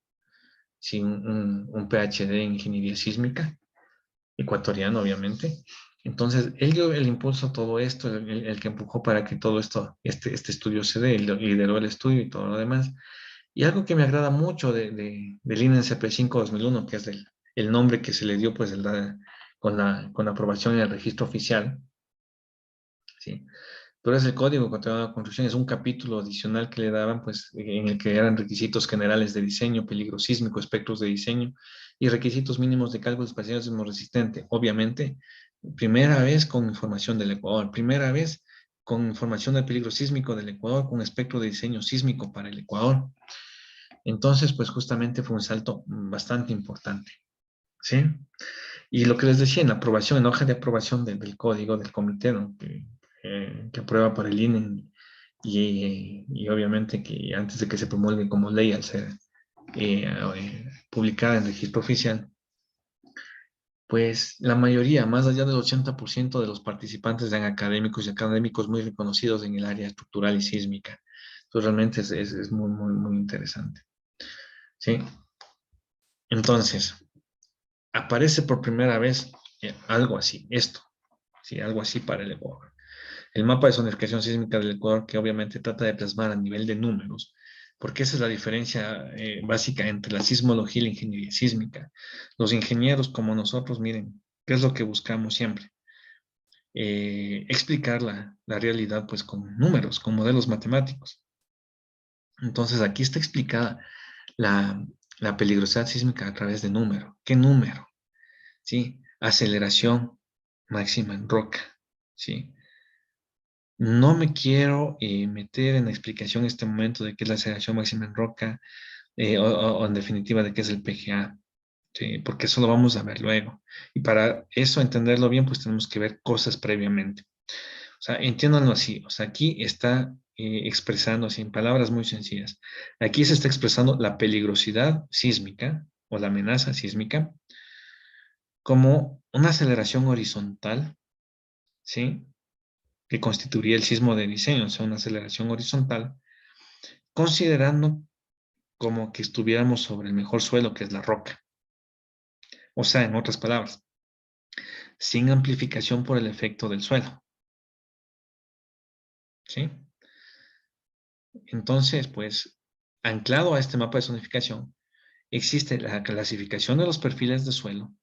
sí, un PhD en ingeniería sísmica, ecuatoriano obviamente. Entonces, él dio el impulso a todo esto, el que empujó para que todo esto, este estudio se dé, él lideró el estudio y todo lo demás. Y algo que me agrada mucho del INCP 5-2001, que es el nombre que se le dio pues con la aprobación en el registro oficial, ¿sí? Pero es el Código contra la Construcción, es un capítulo adicional que le daban, pues, en el que eran requisitos generales de diseño, peligro sísmico, espectros de diseño y requisitos mínimos de cálculo espacial sismo resistente. Obviamente, primera vez con información del Ecuador, primera vez con información del peligro sísmico del Ecuador, con espectro de diseño sísmico para el Ecuador. Entonces, pues justamente fue un salto bastante importante, ¿sí? Y lo que les decía, en la aprobación, en hoja de aprobación del código del comité, ¿no? Que aprueba por el INE y obviamente que antes de que se promulgue como ley al ser publicada en registro oficial, pues la mayoría, más allá del 80% de los participantes eran académicos y académicos muy reconocidos en el área estructural y sísmica. Entonces realmente es muy, muy, muy interesante. ¿Sí? Entonces, aparece por primera vez algo así, esto, ¿sí? Algo así para el Ecuador. El mapa de zonificación sísmica del Ecuador, que obviamente trata de plasmar a nivel de números, porque esa es la diferencia básica entre la sismología y la ingeniería sísmica. Los ingenieros como nosotros, miren, ¿qué es lo que buscamos siempre? Explicar la realidad pues con números, con modelos matemáticos. Entonces aquí está explicada la, la peligrosidad sísmica a través de número. ¿Qué número? ¿Sí? Aceleración máxima en roca, ¿sí? No me quiero meter en la explicación en este momento de qué es la aceleración máxima en roca o en definitiva de qué es el PGA, ¿sí? Porque eso lo vamos a ver luego. Y para eso entenderlo bien, pues tenemos que ver cosas previamente. O sea, entiéndanlo así. O sea, aquí está expresando así en palabras muy sencillas. Aquí se está expresando la peligrosidad sísmica o la amenaza sísmica como una aceleración horizontal, ¿sí? Que constituiría el sismo de diseño, o sea, una aceleración horizontal, considerando como que estuviéramos sobre el mejor suelo, que es la roca. O sea, en otras palabras, sin amplificación por el efecto del suelo, ¿sí? Entonces, pues, anclado a este mapa de zonificación, existe la clasificación de los perfiles de suelo,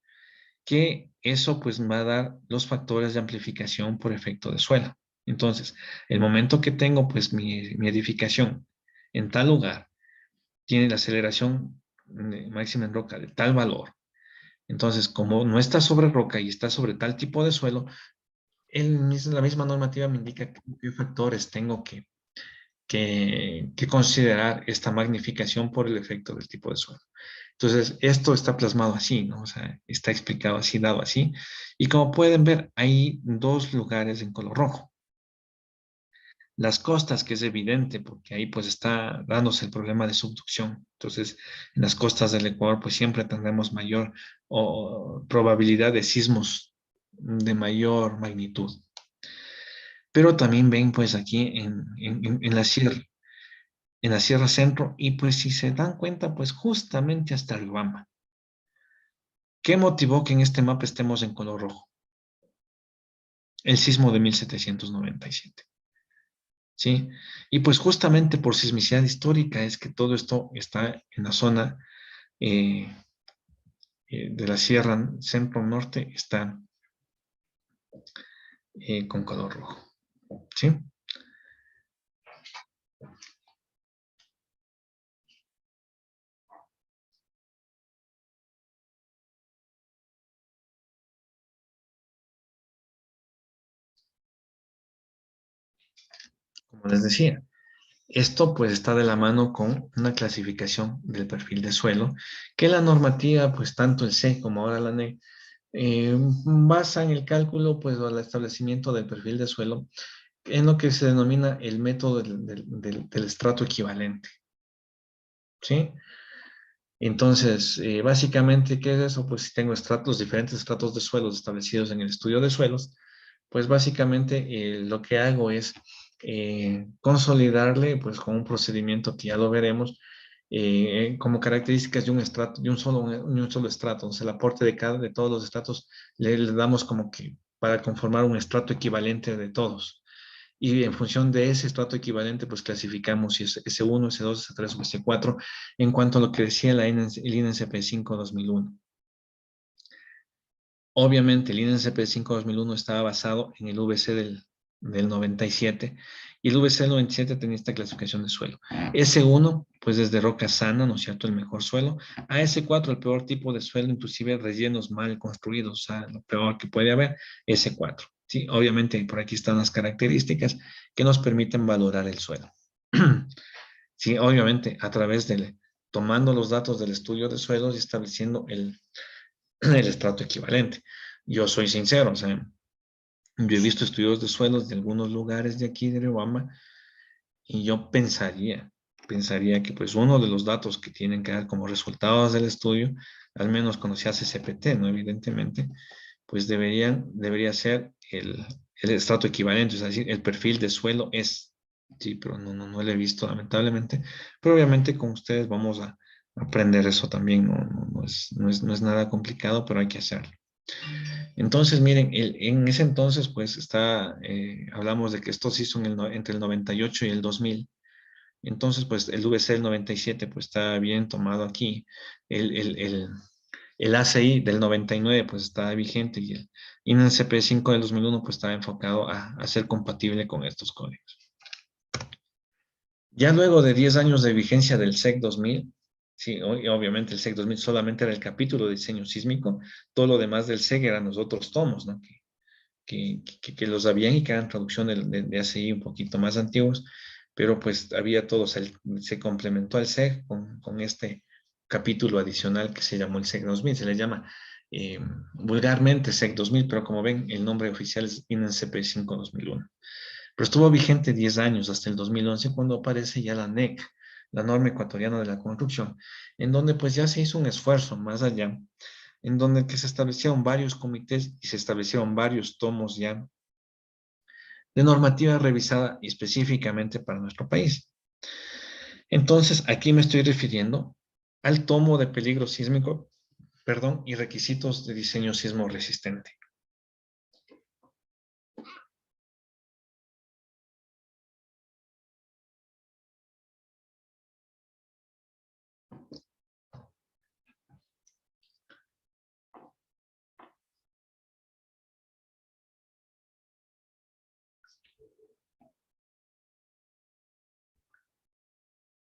que eso pues va a dar los factores de amplificación por efecto de suelo. Entonces, el momento que tengo pues mi edificación en tal lugar, tiene la aceleración máxima en roca de tal valor. Entonces, como no está sobre roca y está sobre tal tipo de suelo, la misma normativa me indica qué factores tengo que considerar esta magnificación por el efecto del tipo de suelo. Entonces, esto está plasmado así, ¿no? O sea, está explicado así, dado así. Y como pueden ver, hay dos lugares en color rojo. Las costas, que es evidente, porque ahí pues está dándose el problema de subducción. Entonces, en las costas del Ecuador pues siempre tendremos mayor probabilidad de sismos de mayor magnitud. Pero también ven pues aquí en la Sierra Centro, y pues si se dan cuenta pues justamente hasta Riobamba. ¿Qué motivó que en este mapa estemos en color rojo? El sismo de 1797. ¿Sí? Y pues justamente por sismicidad histórica es que todo esto está en la zona eh, de la Sierra Centro-Norte, está con color rojo. ¿Sí? Como les decía, esto pues está de la mano con una clasificación del perfil de suelo, que la normativa, pues tanto el C como ahora la NE, basa en el cálculo pues o el establecimiento del perfil de suelo en lo que se denomina el método del estrato equivalente. ¿Sí? Entonces, básicamente, ¿qué es eso? Pues si tengo estratos, diferentes estratos de suelos establecidos en el estudio de suelos, pues básicamente lo que hago es consolidarle, pues con un procedimiento que ya lo veremos, como características de un estrato, de un solo estrato. Entonces, el aporte de todos los estratos le damos como que para conformar un estrato equivalente de todos. Y en función de ese estrato equivalente, pues clasificamos si es S1, S2, S3 o S4 en cuanto a lo que decía el INCP 5 2001. Obviamente, el INCP 5 2001 estaba basado en el VC del 97, y el VC del 97 tenía esta clasificación de suelo. S1, pues desde roca sana, ¿no es cierto?, el mejor suelo. A S4, el peor tipo de suelo, inclusive rellenos mal construidos, o sea, lo peor que puede haber, S4. Sí, obviamente por aquí están las características que nos permiten valorar el suelo. Sí, obviamente a través tomando los datos del estudio de suelos y estableciendo el estrato equivalente. Yo soy sincero, o sea, yo he visto estudios de suelos de algunos lugares de aquí de Riobamba, y yo pensaría que pues uno de los datos que tienen que dar como resultados del estudio, al menos cuando se hace CPT, ¿no? Evidentemente, pues debería ser el estrato equivalente, es decir, el perfil de suelo es. Sí, pero no lo he visto lamentablemente, pero obviamente con ustedes vamos a aprender eso también, no es nada complicado, pero hay que hacerlo. Entonces, miren, en ese entonces, pues hablamos de que esto se hizo entre el 98 y el 2000. Entonces, pues el VC del 97, pues está bien tomado aquí. El, el, el, el ACI del 99, pues está vigente, y el INCP 5 del 2001, pues está enfocado a ser compatible con estos códigos. Ya luego de 10 años de vigencia del SEC 2000, sí, obviamente el SEC 2000 solamente era el capítulo de diseño sísmico, todo lo demás del SEC eran los otros tomos, ¿no? Que los habían y que eran traducción de ACI un poquito más antiguos, pero pues había todo, se complementó al SEC con este capítulo adicional que se llamó el SEC 2000, se le llama vulgarmente SEC 2000, pero como ven, el nombre oficial es INCP 5 2001. Pero estuvo vigente 10 años, hasta el 2011, cuando aparece ya la NEC, la norma ecuatoriana de la construcción, en donde pues ya se hizo un esfuerzo más allá, en donde que se establecieron varios comités y se establecieron varios tomos ya de normativa revisada específicamente para nuestro país. Entonces, aquí me estoy refiriendo al tomo de peligro sísmico, perdón, y requisitos de diseño sismo resistente.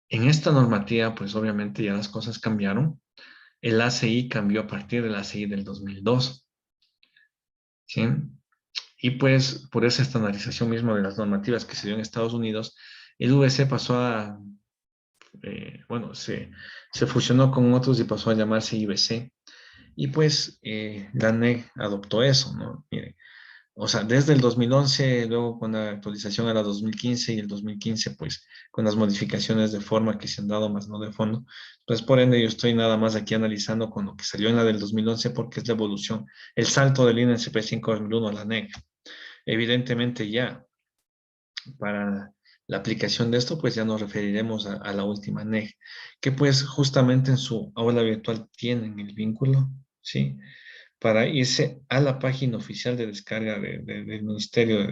En esta normativa, pues obviamente ya las cosas cambiaron. El ACI cambió a partir del ACI del 2002, ¿sí? Y pues por esa estandarización mismo de las normativas que se dio en Estados Unidos, el VC pasó a, bueno, se fusionó con otros y pasó a llamarse IBC. Y pues la NEC adoptó eso, ¿no? Miren, o sea, desde el 2011, luego con la actualización a la 2015 y el 2015, pues con las modificaciones de forma que se han dado, más no de fondo. Pues por ende, yo estoy nada más aquí analizando con lo que salió en la del 2011 porque es la evolución, el salto del INCP 5.2001 a la NEC. Evidentemente ya para la aplicación de esto, pues ya nos referiremos a la última NEC, que pues justamente en su aula virtual tienen el vínculo, ¿sí? Para irse a la página oficial de descarga del Ministerio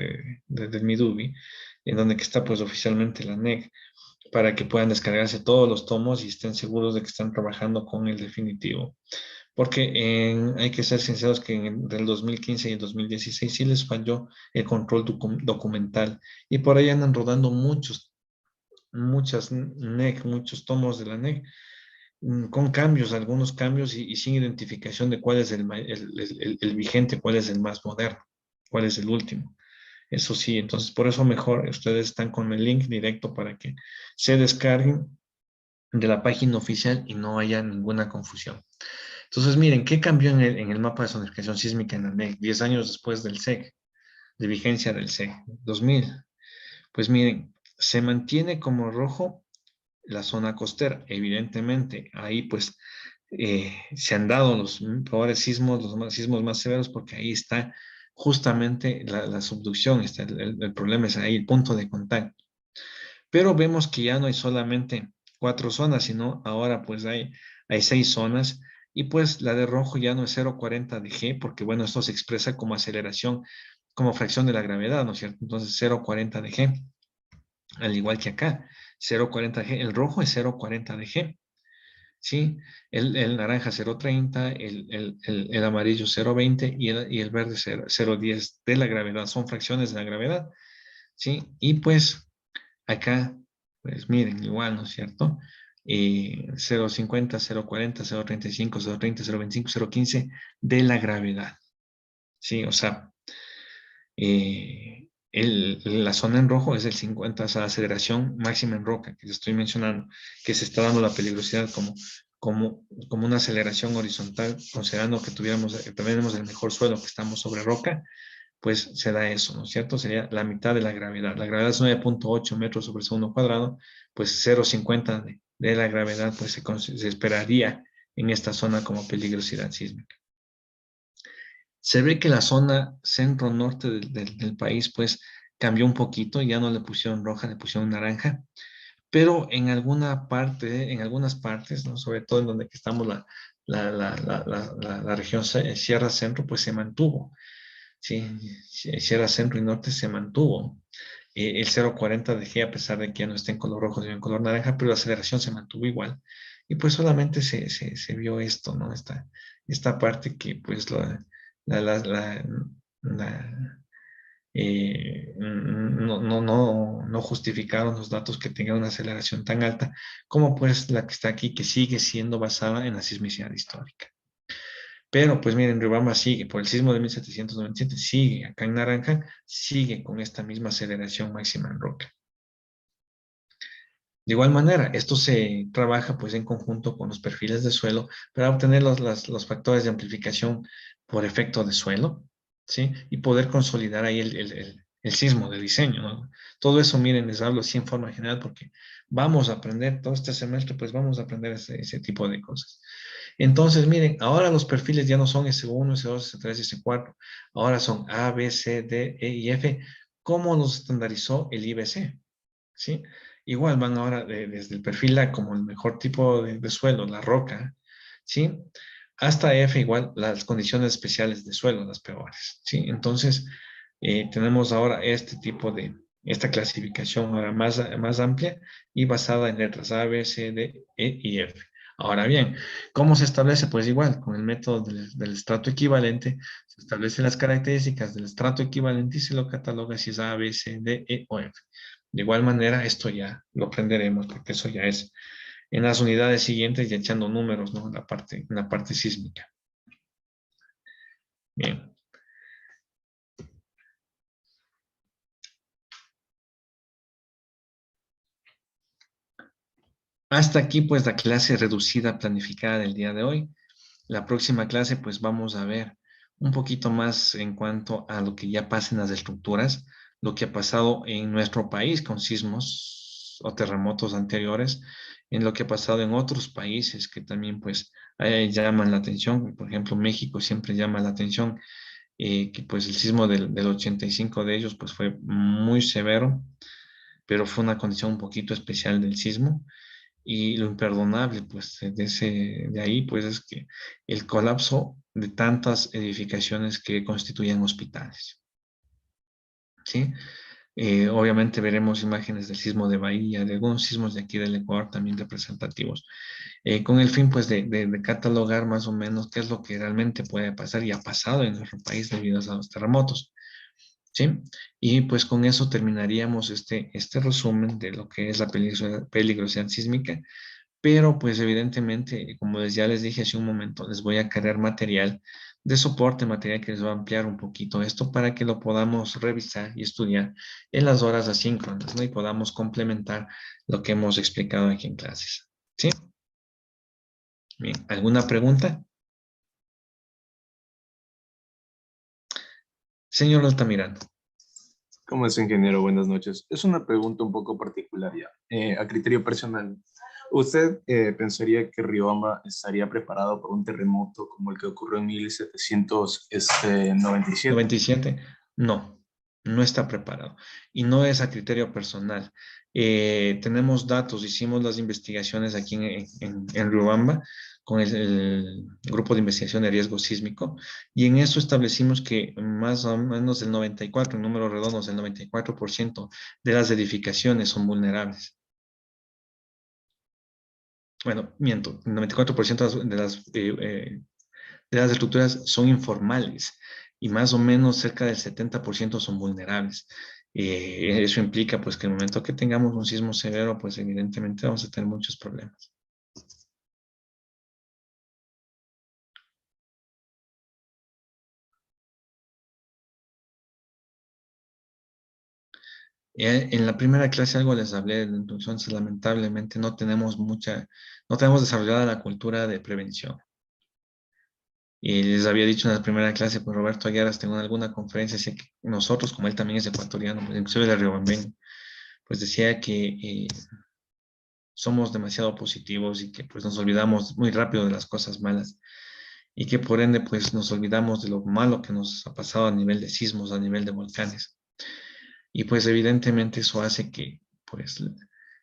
del Midubi, en donde que está pues oficialmente la NEC, para que puedan descargarse todos los tomos y estén seguros de que están trabajando con el definitivo. Porque hay que ser sinceros que entre el 2015 y el 2016 sí les falló el control documental y por ahí andan rodando muchas NEC, muchos tomos de la NEC con cambios, algunos cambios y sin identificación de cuál es el vigente, cuál es el más moderno, cuál es el último. Eso sí, entonces por eso mejor ustedes están con el link directo para que se descarguen de la página oficial y no haya ninguna confusión. Entonces, miren, ¿qué cambió en el mapa de zonificación sísmica en la NEC 10 años después del SEC, de vigencia del SEC, 2000? Pues miren, se mantiene como rojo la zona costera, evidentemente. Ahí pues se han dado los peores sismos, sismos más severos, porque ahí está justamente la subducción, está el problema es ahí, el punto de contacto. Pero vemos que ya no hay solamente 4 zonas, sino ahora pues hay 6 zonas y pues la de rojo ya no es 0,40 de G, porque bueno, esto se expresa como aceleración, como fracción de la gravedad, ¿no es cierto? Entonces 0,40 de G, al igual que acá, 0,40 de G, el rojo es 0,40 de G, ¿sí? El naranja 0,30, el amarillo 0,20 y el verde 0,10 de la gravedad, son fracciones de la gravedad, ¿sí? Y pues acá, pues miren, igual, ¿no es cierto? 0,50, 0,40, 0,35, 0,30, 0,25, 0,15 de la gravedad. Sí, o sea, la zona en rojo es el 50, o sea, la aceleración máxima en roca, que les estoy mencionando, que se está dando la peligrosidad como una aceleración horizontal, considerando que tenemos el mejor suelo, que estamos sobre roca, pues se da eso, ¿no es cierto? Sería la mitad de la gravedad. La gravedad es 9,8 metros sobre segundo cuadrado, pues 0,50 de la gravedad, pues se esperaría en esta zona como peligrosidad sísmica. Se ve que la zona centro-norte del país, pues cambió un poquito, ya no le pusieron roja, le pusieron naranja, pero en alguna parte, en algunas partes, ¿no? Sobre todo en donde estamos la región Sierra Centro, pues se mantuvo. Sí, Sierra Centro y Norte se mantuvo. El 0,40 de G, a pesar de que ya no está en color rojo, sino en color naranja, pero la aceleración se mantuvo igual. Y pues solamente se vio esto, ¿no? Esta parte que pues la, la, la- la, no justificaron los datos que tengan una aceleración tan alta como pues la que está aquí, que sigue siendo basada en la sismicidad histórica. Pero pues miren, Riobamba sigue, por el sismo de 1797, sigue acá en naranja, sigue con esta misma aceleración máxima en roca. De igual manera, esto se trabaja pues en conjunto con los perfiles de suelo para obtener los factores de amplificación por efecto de suelo, ¿sí? Y poder consolidar ahí el sismo de diseño, ¿no? Todo eso, miren, les hablo así en forma general porque vamos a aprender todo este semestre, pues vamos a aprender ese tipo de cosas. Entonces, miren, ahora los perfiles ya no son S1, S2, S3, S4, ahora son A, B, C, D, E y F, como nos estandarizó el IBC, ¿sí? Igual van ahora desde el perfil A como el mejor tipo de suelo, la roca, ¿sí? Hasta F igual las condiciones especiales de suelo, las peores, ¿sí? Entonces, tenemos ahora esta clasificación ahora más amplia y basada en letras A, B, C, D, E y F. Ahora bien, ¿cómo se establece? Pues igual, con el método del estrato equivalente, se establecen las características del estrato equivalente y se lo cataloga si es A, B, C, D, E o F. De igual manera, esto ya lo aprenderemos porque eso ya es en las unidades siguientes y echando números, ¿no? En la parte sísmica. Bien. Hasta aquí pues la clase reducida planificada del día de hoy. La próxima clase pues vamos a ver un poquito más en cuanto a lo que ya pasa en las estructuras, lo que ha pasado en nuestro país con sismos o terremotos anteriores, en lo que ha pasado en otros países que también pues llaman la atención. Por ejemplo, México siempre llama la atención, que pues el sismo del 85 de ellos pues fue muy severo, pero fue una condición un poquito especial del sismo. Y lo imperdonable, pues, de ahí, pues, es que el colapso de tantas edificaciones que constituyen hospitales, ¿sí? Obviamente veremos imágenes del sismo de Bahía, de algunos sismos de aquí del Ecuador también representativos, con el fin, pues, de catalogar más o menos qué es lo que realmente puede pasar y ha pasado en nuestro país debido a los terremotos, ¿sí? Y pues con eso terminaríamos este resumen de lo que es la peligrosidad sísmica. Pero pues evidentemente, como ya les dije hace un momento, les voy a cargar material de soporte, material que les va a ampliar un poquito esto para que lo podamos revisar y estudiar en las horas asíncronas, ¿no? Y podamos complementar lo que hemos explicado aquí en clases. ¿Sí? Bien, ¿alguna pregunta? Señor Altamirano. ¿Cómo es, ingeniero? Buenas noches. Es una pregunta un poco particular ya. A criterio personal, ¿usted pensaría que Riobamba estaría preparado para un terremoto como el que ocurrió en 1797? 97, no, no está preparado. Y no es a criterio personal. Tenemos datos, hicimos las investigaciones aquí en Riobamba con el grupo de investigación de riesgo sísmico y en eso establecimos que más o menos el 94, en números redondos, el 94% de las edificaciones son vulnerables. Bueno, miento, el 94% de las estructuras son informales y más o menos cerca del 70% son vulnerables. Eso implica pues que el momento que tengamos un sismo severo, pues evidentemente vamos a tener muchos problemas. En la primera clase algo les hablé de la introducción, lamentablemente no tenemos desarrollada la cultura de prevención. Y les había dicho en la primera clase, pues Roberto Aguiaras, tengo en alguna conferencia, decía que nosotros, como él también es ecuatoriano, pues, inclusive de Riobambeño, pues decía que somos demasiado positivos y que pues nos olvidamos muy rápido de las cosas malas y que por ende pues nos olvidamos de lo malo que nos ha pasado a nivel de sismos, a nivel de volcanes. Y pues evidentemente eso hace que pues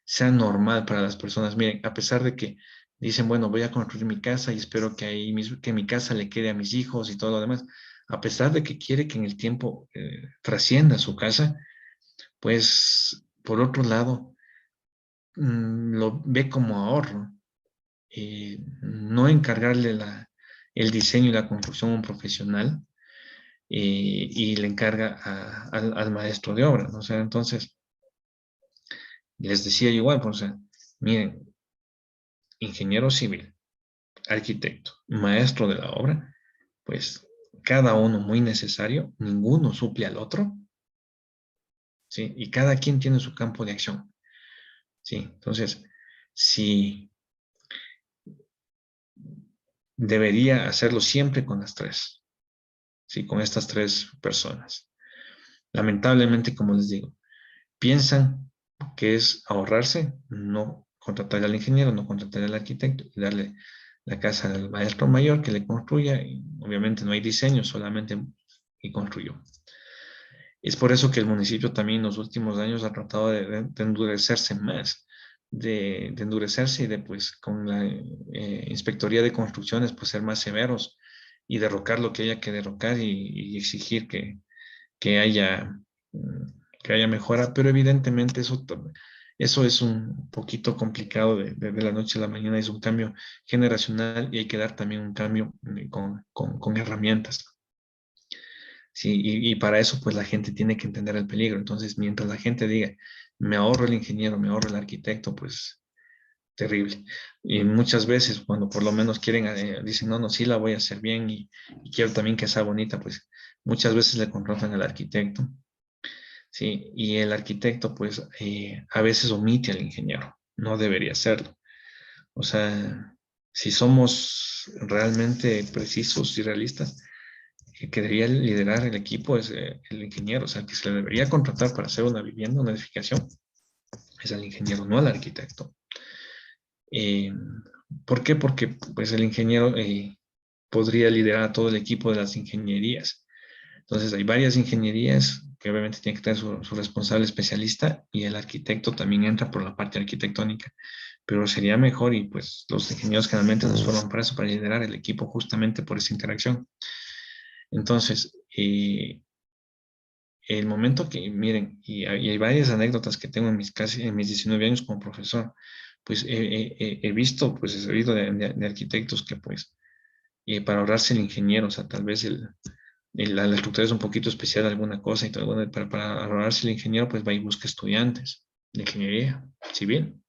sea normal para las personas. Miren, a pesar de que dicen, bueno, voy a construir mi casa y espero que que mi casa le quede a mis hijos y todo lo demás, a pesar de que quiere que en el tiempo trascienda su casa, pues por otro lado, lo ve como ahorro, no encargarle el diseño y la construcción a un profesional, y le encarga al maestro de obra, ¿no? O sea, entonces, les decía igual, pues, o sea, miren, ingeniero civil, arquitecto, maestro de la obra, pues cada uno muy necesario, ninguno suple al otro, ¿sí? Y cada quien tiene su campo de acción, ¿sí? Entonces, si debería hacerlo siempre con las tres, ¿sí? Con estas tres personas. Lamentablemente, como les digo, piensan que es ahorrarse, no contratar al ingeniero, no contratar al arquitecto y darle la casa al maestro mayor que le construya. Y obviamente no hay diseño, solamente y construyó. Es por eso que el municipio también en los últimos años ha tratado de endurecerse más, de endurecerse y de pues con la inspectoría de construcciones pues ser más severos y derrocar lo que haya que derrocar y exigir que haya, que haya mejora, pero evidentemente eso es un poquito complicado de la noche a la mañana, es un cambio generacional y hay que dar también un cambio con herramientas. Sí, y para eso pues la gente tiene que entender el peligro. Entonces, mientras la gente diga, me ahorro el ingeniero, me ahorro el arquitecto, pues terrible. Y muchas veces cuando por lo menos quieren, dicen, no, no, sí la voy a hacer bien y quiero también que sea bonita, pues muchas veces le contratan al arquitecto. Sí, y el arquitecto pues a veces omite al ingeniero, no debería hacerlo. O sea, si somos realmente precisos y realistas, el que debería liderar el equipo es el ingeniero, o sea, el que se le debería contratar para hacer una vivienda, una edificación, es el ingeniero, no al arquitecto. Eh, ¿Por qué? Porque pues el ingeniero podría liderar a todo el equipo de las ingenierías. Entonces hay varias ingenierías que obviamente tiene que tener su responsable especialista y el arquitecto también entra por la parte arquitectónica, pero sería mejor y pues los ingenieros generalmente nos forman para eso, para liderar el equipo justamente por esa interacción. Entonces, el momento que, miren, y hay varias anécdotas que tengo en mis 19 años como profesor, pues he visto, pues he sabido de arquitectos que pues para ahorrarse el ingeniero, o sea, tal vez la estructura es un poquito especial, alguna cosa, y todo, bueno, para ahorrarse el ingeniero, pues va y busca estudiantes de ingeniería civil.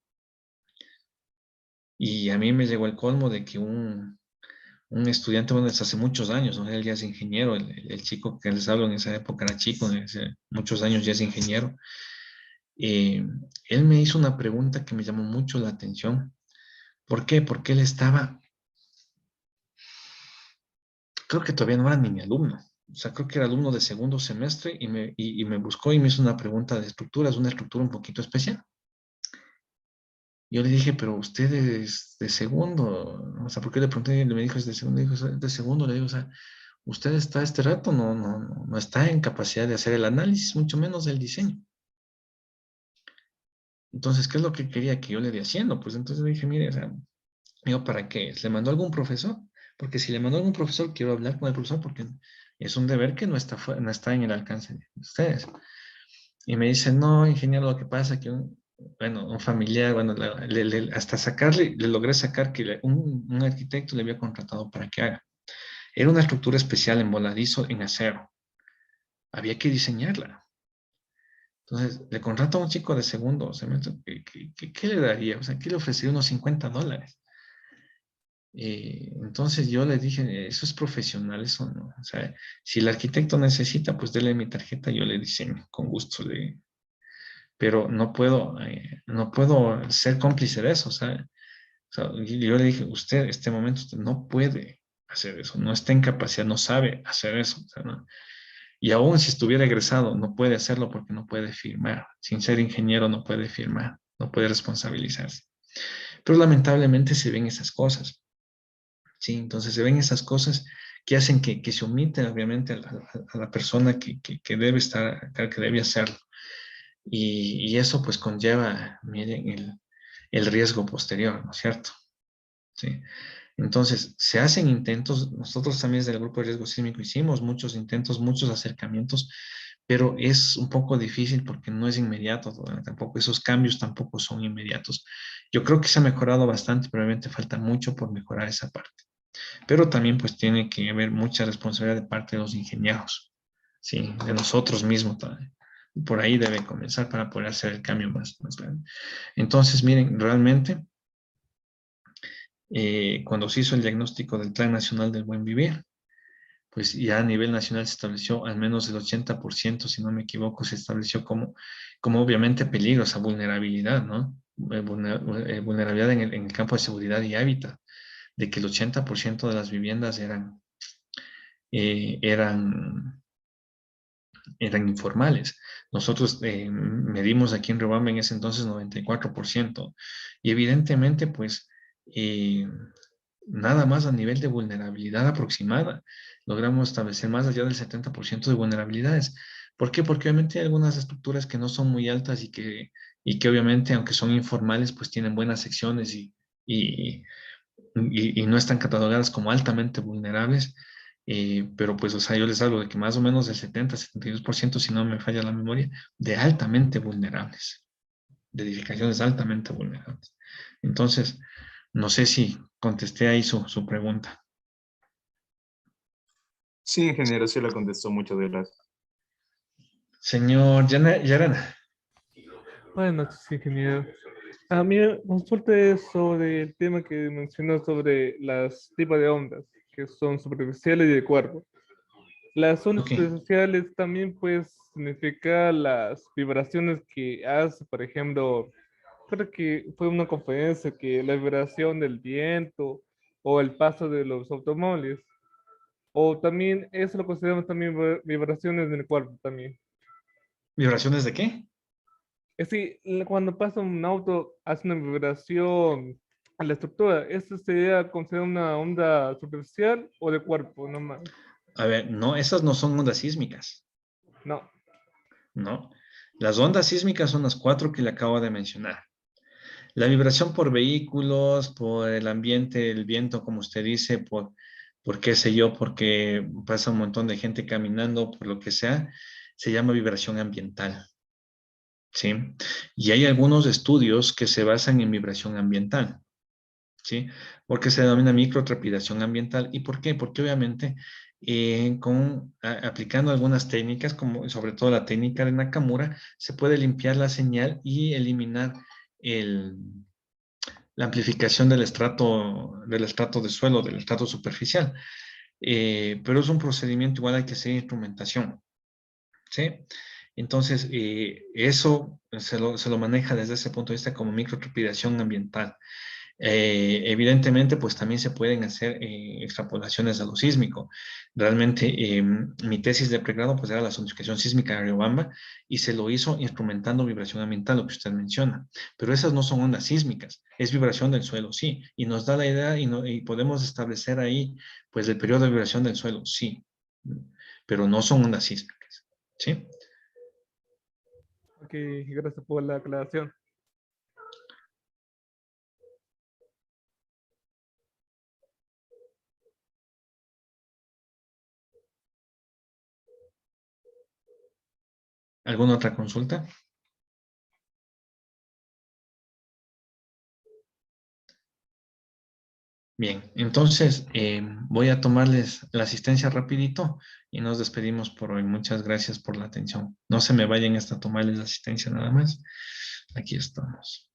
Y a mí me llegó el colmo de que un estudiante, bueno, desde hace muchos años, ¿no? Él ya es ingeniero, el chico que les hablo en esa época era chico, hace muchos años ya es ingeniero. Eh, Él me hizo una pregunta que me llamó mucho la atención. ¿Por qué? Porque él estaba, creo que todavía no era ni mi alumno. O sea, creo que era alumno de segundo semestre y me buscó y me hizo una pregunta de estructuras, una estructura un poquito especial. Yo le dije, pero usted es de segundo, o sea, ¿por qué le pregunté? Y me dijo, es de segundo, dijo, "Es de segundo", le digo, o sea, usted está este rato, no está en capacidad de hacer el análisis, mucho menos el diseño. Entonces, ¿qué es lo que quería que yo le dé haciendo? Pues entonces le dije, mire, o sea, digo, ¿para qué? ¿Le mandó algún profesor? Porque si le mandó algún profesor, quiero hablar con el profesor porque es un deber que no está en el alcance de ustedes. Y me dice, no, ingeniero, lo que pasa es que bueno, un familiar, bueno, hasta sacarle, le logré sacar que un arquitecto le había contratado para que haga. Era una estructura especial en voladizo, en acero. Había que diseñarla. Entonces, le contrata a un chico de segundo semestre, ¿qué le daría? O sea, ¿qué le ofrecería? Unos $50. Entonces yo le dije, eso es profesional, eso no. O sea, si el arquitecto necesita, pues dele mi tarjeta, yo le diseño, con gusto le, pero no puedo ser cómplice de eso, o sea, y yo le dije, usted, este momento, usted no puede hacer eso, no está en capacidad, no sabe hacer eso, o sea, ¿no? Y aún si estuviera egresado, no puede hacerlo porque no puede firmar, sin ser ingeniero no puede firmar, no puede responsabilizarse. Pero lamentablemente se ven esas cosas, ¿sí? Entonces se ven esas cosas que hacen que se omiten, obviamente, a la persona que debe estar acá, que debe hacerlo. Y eso pues conlleva, miren, el riesgo posterior, ¿no es cierto? Sí. Entonces, se hacen intentos, nosotros también desde el grupo de riesgo sísmico hicimos muchos intentos, muchos acercamientos, pero es un poco difícil porque no es inmediato, tampoco esos cambios tampoco son inmediatos. Yo creo que se ha mejorado bastante, pero obviamente falta mucho por mejorar esa parte. Pero también pues tiene que haber mucha responsabilidad de parte de los ingenieros, ¿sí? De nosotros mismos también. Por ahí debe comenzar para poder hacer el cambio más grande. Entonces, miren, realmente, cuando se hizo el diagnóstico del Plan Nacional del Buen Vivir, pues ya a nivel nacional se estableció al menos el 80%, si no me equivoco, se estableció como obviamente peligros a vulnerabilidad, ¿no? Vulnerabilidad en el campo de seguridad y hábitat, de que el 80% de las viviendas eh, eran, eran informales. Nosotros medimos aquí en Riobamba en ese entonces 94%. Y evidentemente, pues, eh, nada más a nivel de vulnerabilidad aproximada, logramos establecer más allá del 70% de vulnerabilidades. ¿Por qué? Porque obviamente hay algunas estructuras que no son muy altas y que obviamente, aunque son informales, pues tienen buenas secciones y, y no están catalogadas como altamente vulnerables, pero pues, o sea, yo les hablo de que más o menos del 70-72%, si no me falla la memoria, de altamente vulnerables, de edificaciones altamente vulnerables. Entonces, no sé si contesté ahí su pregunta. Sí, ingeniero, sí la contestó, muchas gracias. Señor Yarana, Buenas noches, ingeniero. Mi consulta es sobre el tema que mencionó sobre las tipos de ondas, que son superficiales y de cuerpo. Las ondas ok. superficiales también pues significa las vibraciones que hace, por ejemplo, creo que fue una conferencia que la vibración del viento o el paso de los automóviles, o también eso lo consideramos también vibraciones en el cuerpo también. ¿Vibraciones de qué? Es decir, cuando pasa un auto hace una vibración a la estructura, ¿eso sería considerado una onda superficial o de cuerpo nomás? A ver, no, esas no son ondas sísmicas, No. ¿no? Las ondas sísmicas son las cuatro que le acabo de mencionar. La vibración por vehículos, por el ambiente, el viento, como usted dice, por qué sé yo, porque pasa un montón de gente caminando, por lo que sea, se llama vibración ambiental, ¿sí? Y hay algunos estudios que se basan en vibración ambiental, ¿sí? Porque se denomina microtrepidación ambiental. ¿Y por qué? Porque obviamente aplicando algunas técnicas, como sobre todo la técnica de Nakamura, se puede limpiar la señal y eliminar el, la amplificación del estrato de suelo, del estrato superficial. Pero es un procedimiento igual, hay que hacer instrumentación, ¿sí? Entonces, eso se lo maneja desde ese punto de vista como microtrepidación ambiental. Evidentemente, pues también se pueden hacer extrapolaciones a lo sísmico. Realmente, mi tesis de pregrado pues era la zonificación sísmica de Riobamba y se lo hizo instrumentando vibración ambiental, lo que usted menciona. Pero esas no son ondas sísmicas, es vibración del suelo, sí. Y nos da la idea y podemos establecer ahí pues el periodo de vibración del suelo, sí. Pero no son ondas sísmicas, ¿sí? Ok, gracias por la aclaración. ¿Alguna otra consulta? Bien, entonces voy a tomarles la asistencia rapidito y nos despedimos por hoy. Muchas gracias por la atención. No se me vayan hasta tomarles la asistencia nada más. Aquí estamos.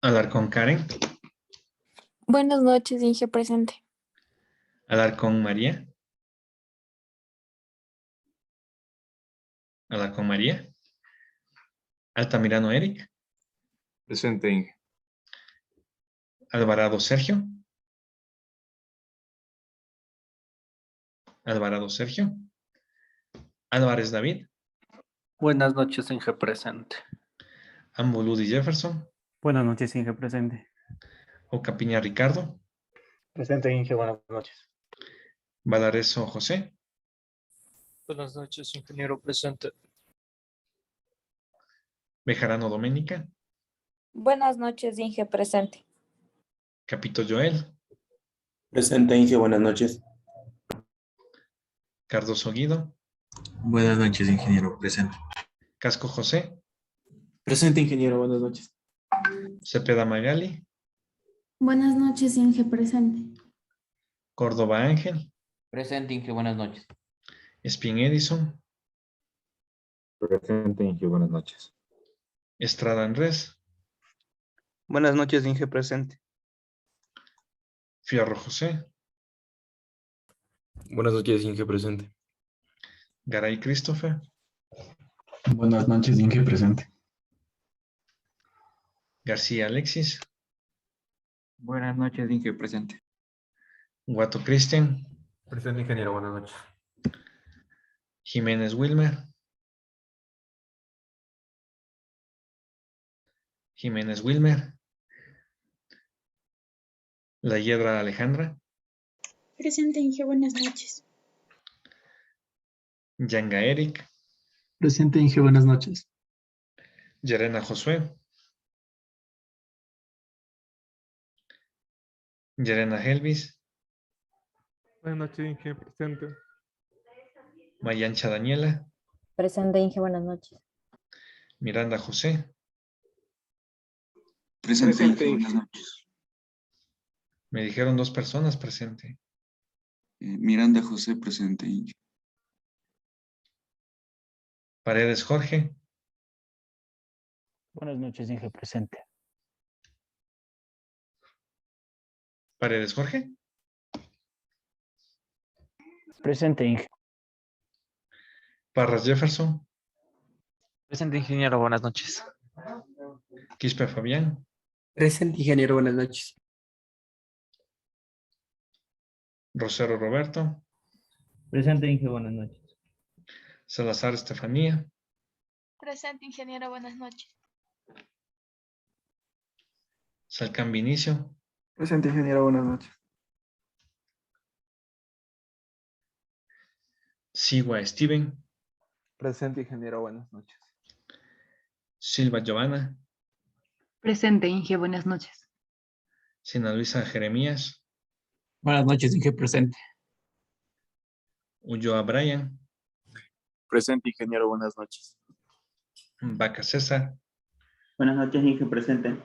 Hablar con Karen, Buenas noches, Inge presente. hablar con María, hablar con María, Altamirano Eric, Presente, Inge. Alvarado Sergio, Alvarado Sergio, Álvarez David, Buenas noches, Inge presente. Ambuludi Jefferson, Buenas noches, Inge presente. Ocapiña Ricardo, Presente, Inge, buenas noches. Valareso José, Buenas noches, ingeniero presente. Bejarano Doménica, Buenas noches, Inge presente. Capito Joel, Presente, Inge, buenas noches. Cardoso Guido, Buenas noches, ingeniero. Presente. Casco José, Presente, ingeniero, buenas noches. Cepeda Magali, Buenas noches, Inge presente. Córdoba Ángel, Presente, Inge, buenas noches. Spin Edison, Presente, Inge, buenas noches. Estrada Andrés, Buenas noches, Inge presente. Fierro José, Buenas noches, Inge presente. Garay Christopher, Buenas noches, Inge presente. García Alexis, Buenas noches, Inge presente. Guato Cristian, Presente, ingeniero, buenas noches. Jiménez Wilmer, Jiménez Wilmer, La Hiedra Alejandra, Presente, Inge, buenas noches. Yanga Eric, Presente, Inge, buenas noches. Yerena Josué, Yerena Helvis, Buenas noches, Inge, presente. Mayancha Daniela, Presente, Inge, buenas noches. Miranda José, Presente, Inge, buenas noches. me dijeron 2 personas presente. Miranda José, presente, Inge. Paredes Jorge, Buenas noches, Inge, presente. Paredes Jorge, Presente, Inge. Parras Jefferson, Presente, ingeniero, buenas noches. Quispe Fabián, Presente, ingeniero, buenas noches. Rosero Roberto, Presente, Inge, buenas noches. Salazar Estefanía, Presente, ingeniero, buenas noches. Salcán Vinicio, Presente, ingeniero, buenas noches. Sigua Steven, Presente, ingeniero, buenas noches. Silva Giovanna, Presente, Inge, buenas noches. Sina Luisa Jeremías, Buenas noches, Inge, presente. Ulloa Brian, Presente, ingeniero, buenas noches. Vaca César, Buenas noches, Inge, presente.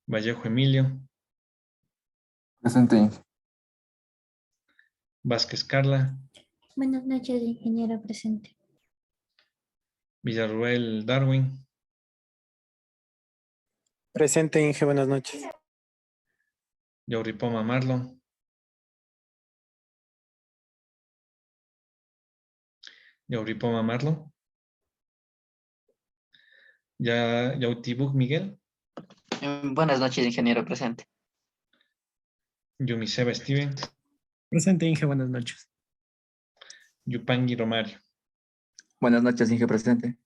Vallejo Emilio, Presente, Inge. Vázquez Carla, Buenas noches, ingeniero, presente. Villarruel Darwin, Presente, Inge, buenas noches. Yauripoma Marlon, Yauripoma Marlon, Yautibuk Miguel, Buenas noches, ingeniero, presente. Yumiseba Steven, Presente, Inge, buenas noches. Yupangi Romario. Buenas noches, Inge, presente.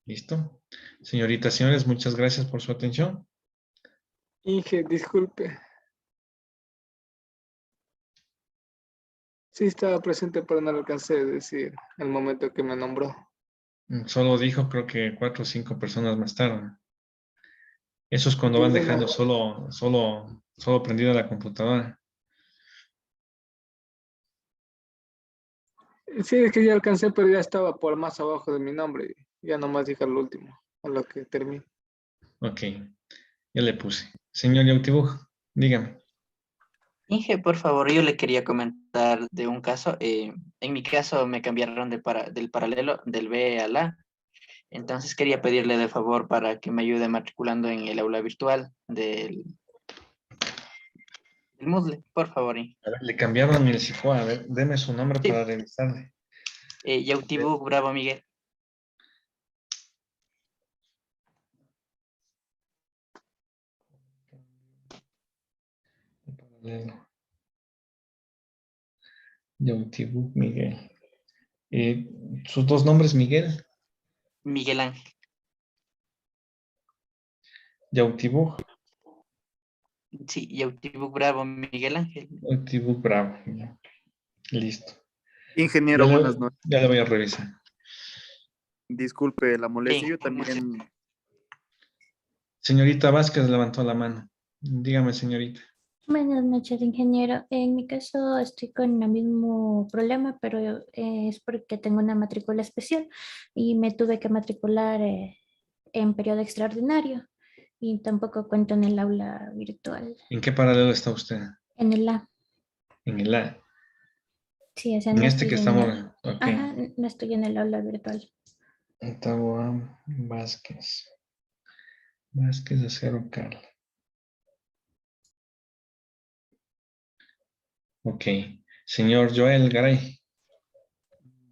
¿Listo? Señoritas, señores, muchas gracias por su atención. Inge, disculpe. Sí estaba presente, pero no lo alcancé a decir al momento que me nombró. Solo dijo, creo que 4 o 5 personas más tarde. Eso es cuando van dejando solo prendida la computadora. Sí, es que ya alcancé, pero ya estaba por más abajo de mi nombre. Ya nomás dije al último, a lo que termine. Ok, ya le puse. Señor Yautibuk, dígame. Inge, por favor, yo le quería comentar de un caso. En mi caso me cambiaron del paralelo, del B al A. Entonces quería pedirle de favor para que me ayude matriculando en el aula virtual del Moodle, por favor. A ver, le cambiaron el CIFOA. A ver, deme su nombre Sí. para revisarle. Yautibuk Bravo Miguel. Yautibuk Miguel. ¿Sus 2 nombres, Miguel? Miguel Ángel. Yautibuk. Sí, Yautibuk Bravo Miguel Ángel. Yautibuk Bravo. Ya. Listo. Ingeniero, Ya buenas noches. Ya le voy a revisar. Disculpe la molestia, Sí. yo también. Señorita Vázquez levantó la mano. Dígame, señorita. Buenas noches, ingeniero. En mi caso estoy con el mismo problema, pero es porque tengo una matrícula especial y me tuve que matricular en periodo extraordinario y tampoco cuento en el aula virtual. ¿En qué paralelo está usted? En el A. En el A. Sí, o sea, En no este estoy que en estamos. el, Ok. ajá, no estoy en el aula virtual. Taboam Vázquez. Vázquez Acero Carla. Ok. Señor Joel Garay.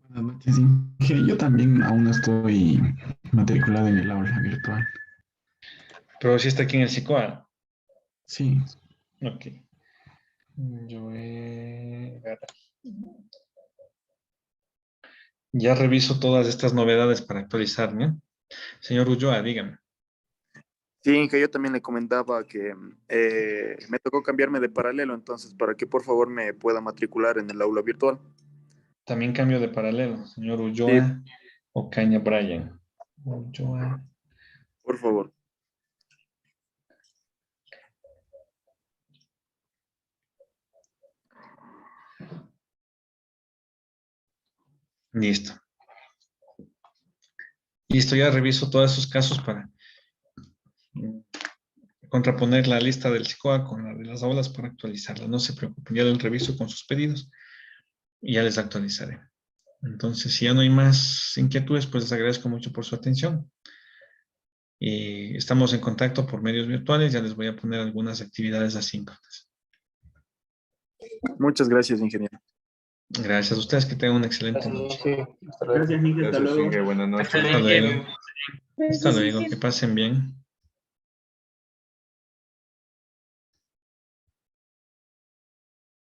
Buenas noches, Inge. Yo también aún no estoy matriculado en el aula virtual. Pero sí está aquí en el CICOA. Sí. Ok. Joel Garay. Ya reviso todas estas novedades para actualizar, ¿no? Señor Ulloa, dígame. Sí, Inge, yo también le comentaba que me tocó cambiarme de paralelo, entonces para que por favor me pueda matricular en el aula virtual. También cambio de paralelo. Señor Sí, Ulloa Ocaña Brian. Ulloa. por favor. Listo. Listo, ya reviso todos esos casos para contraponer la lista del SICOA con la de las aulas para actualizarla. No se preocupen, ya les reviso con sus pedidos y ya les actualizaré. Entonces, si ya no hay más inquietudes, pues les agradezco mucho por su atención. Y estamos en contacto por medios virtuales, ya les voy a poner algunas actividades asíncronas. Muchas gracias, ingeniero. Gracias a ustedes, que tengan una excelente noche. Gracias, Inge. Hasta luego. Buenas noches. Hasta luego. Hasta luego, que pasen bien.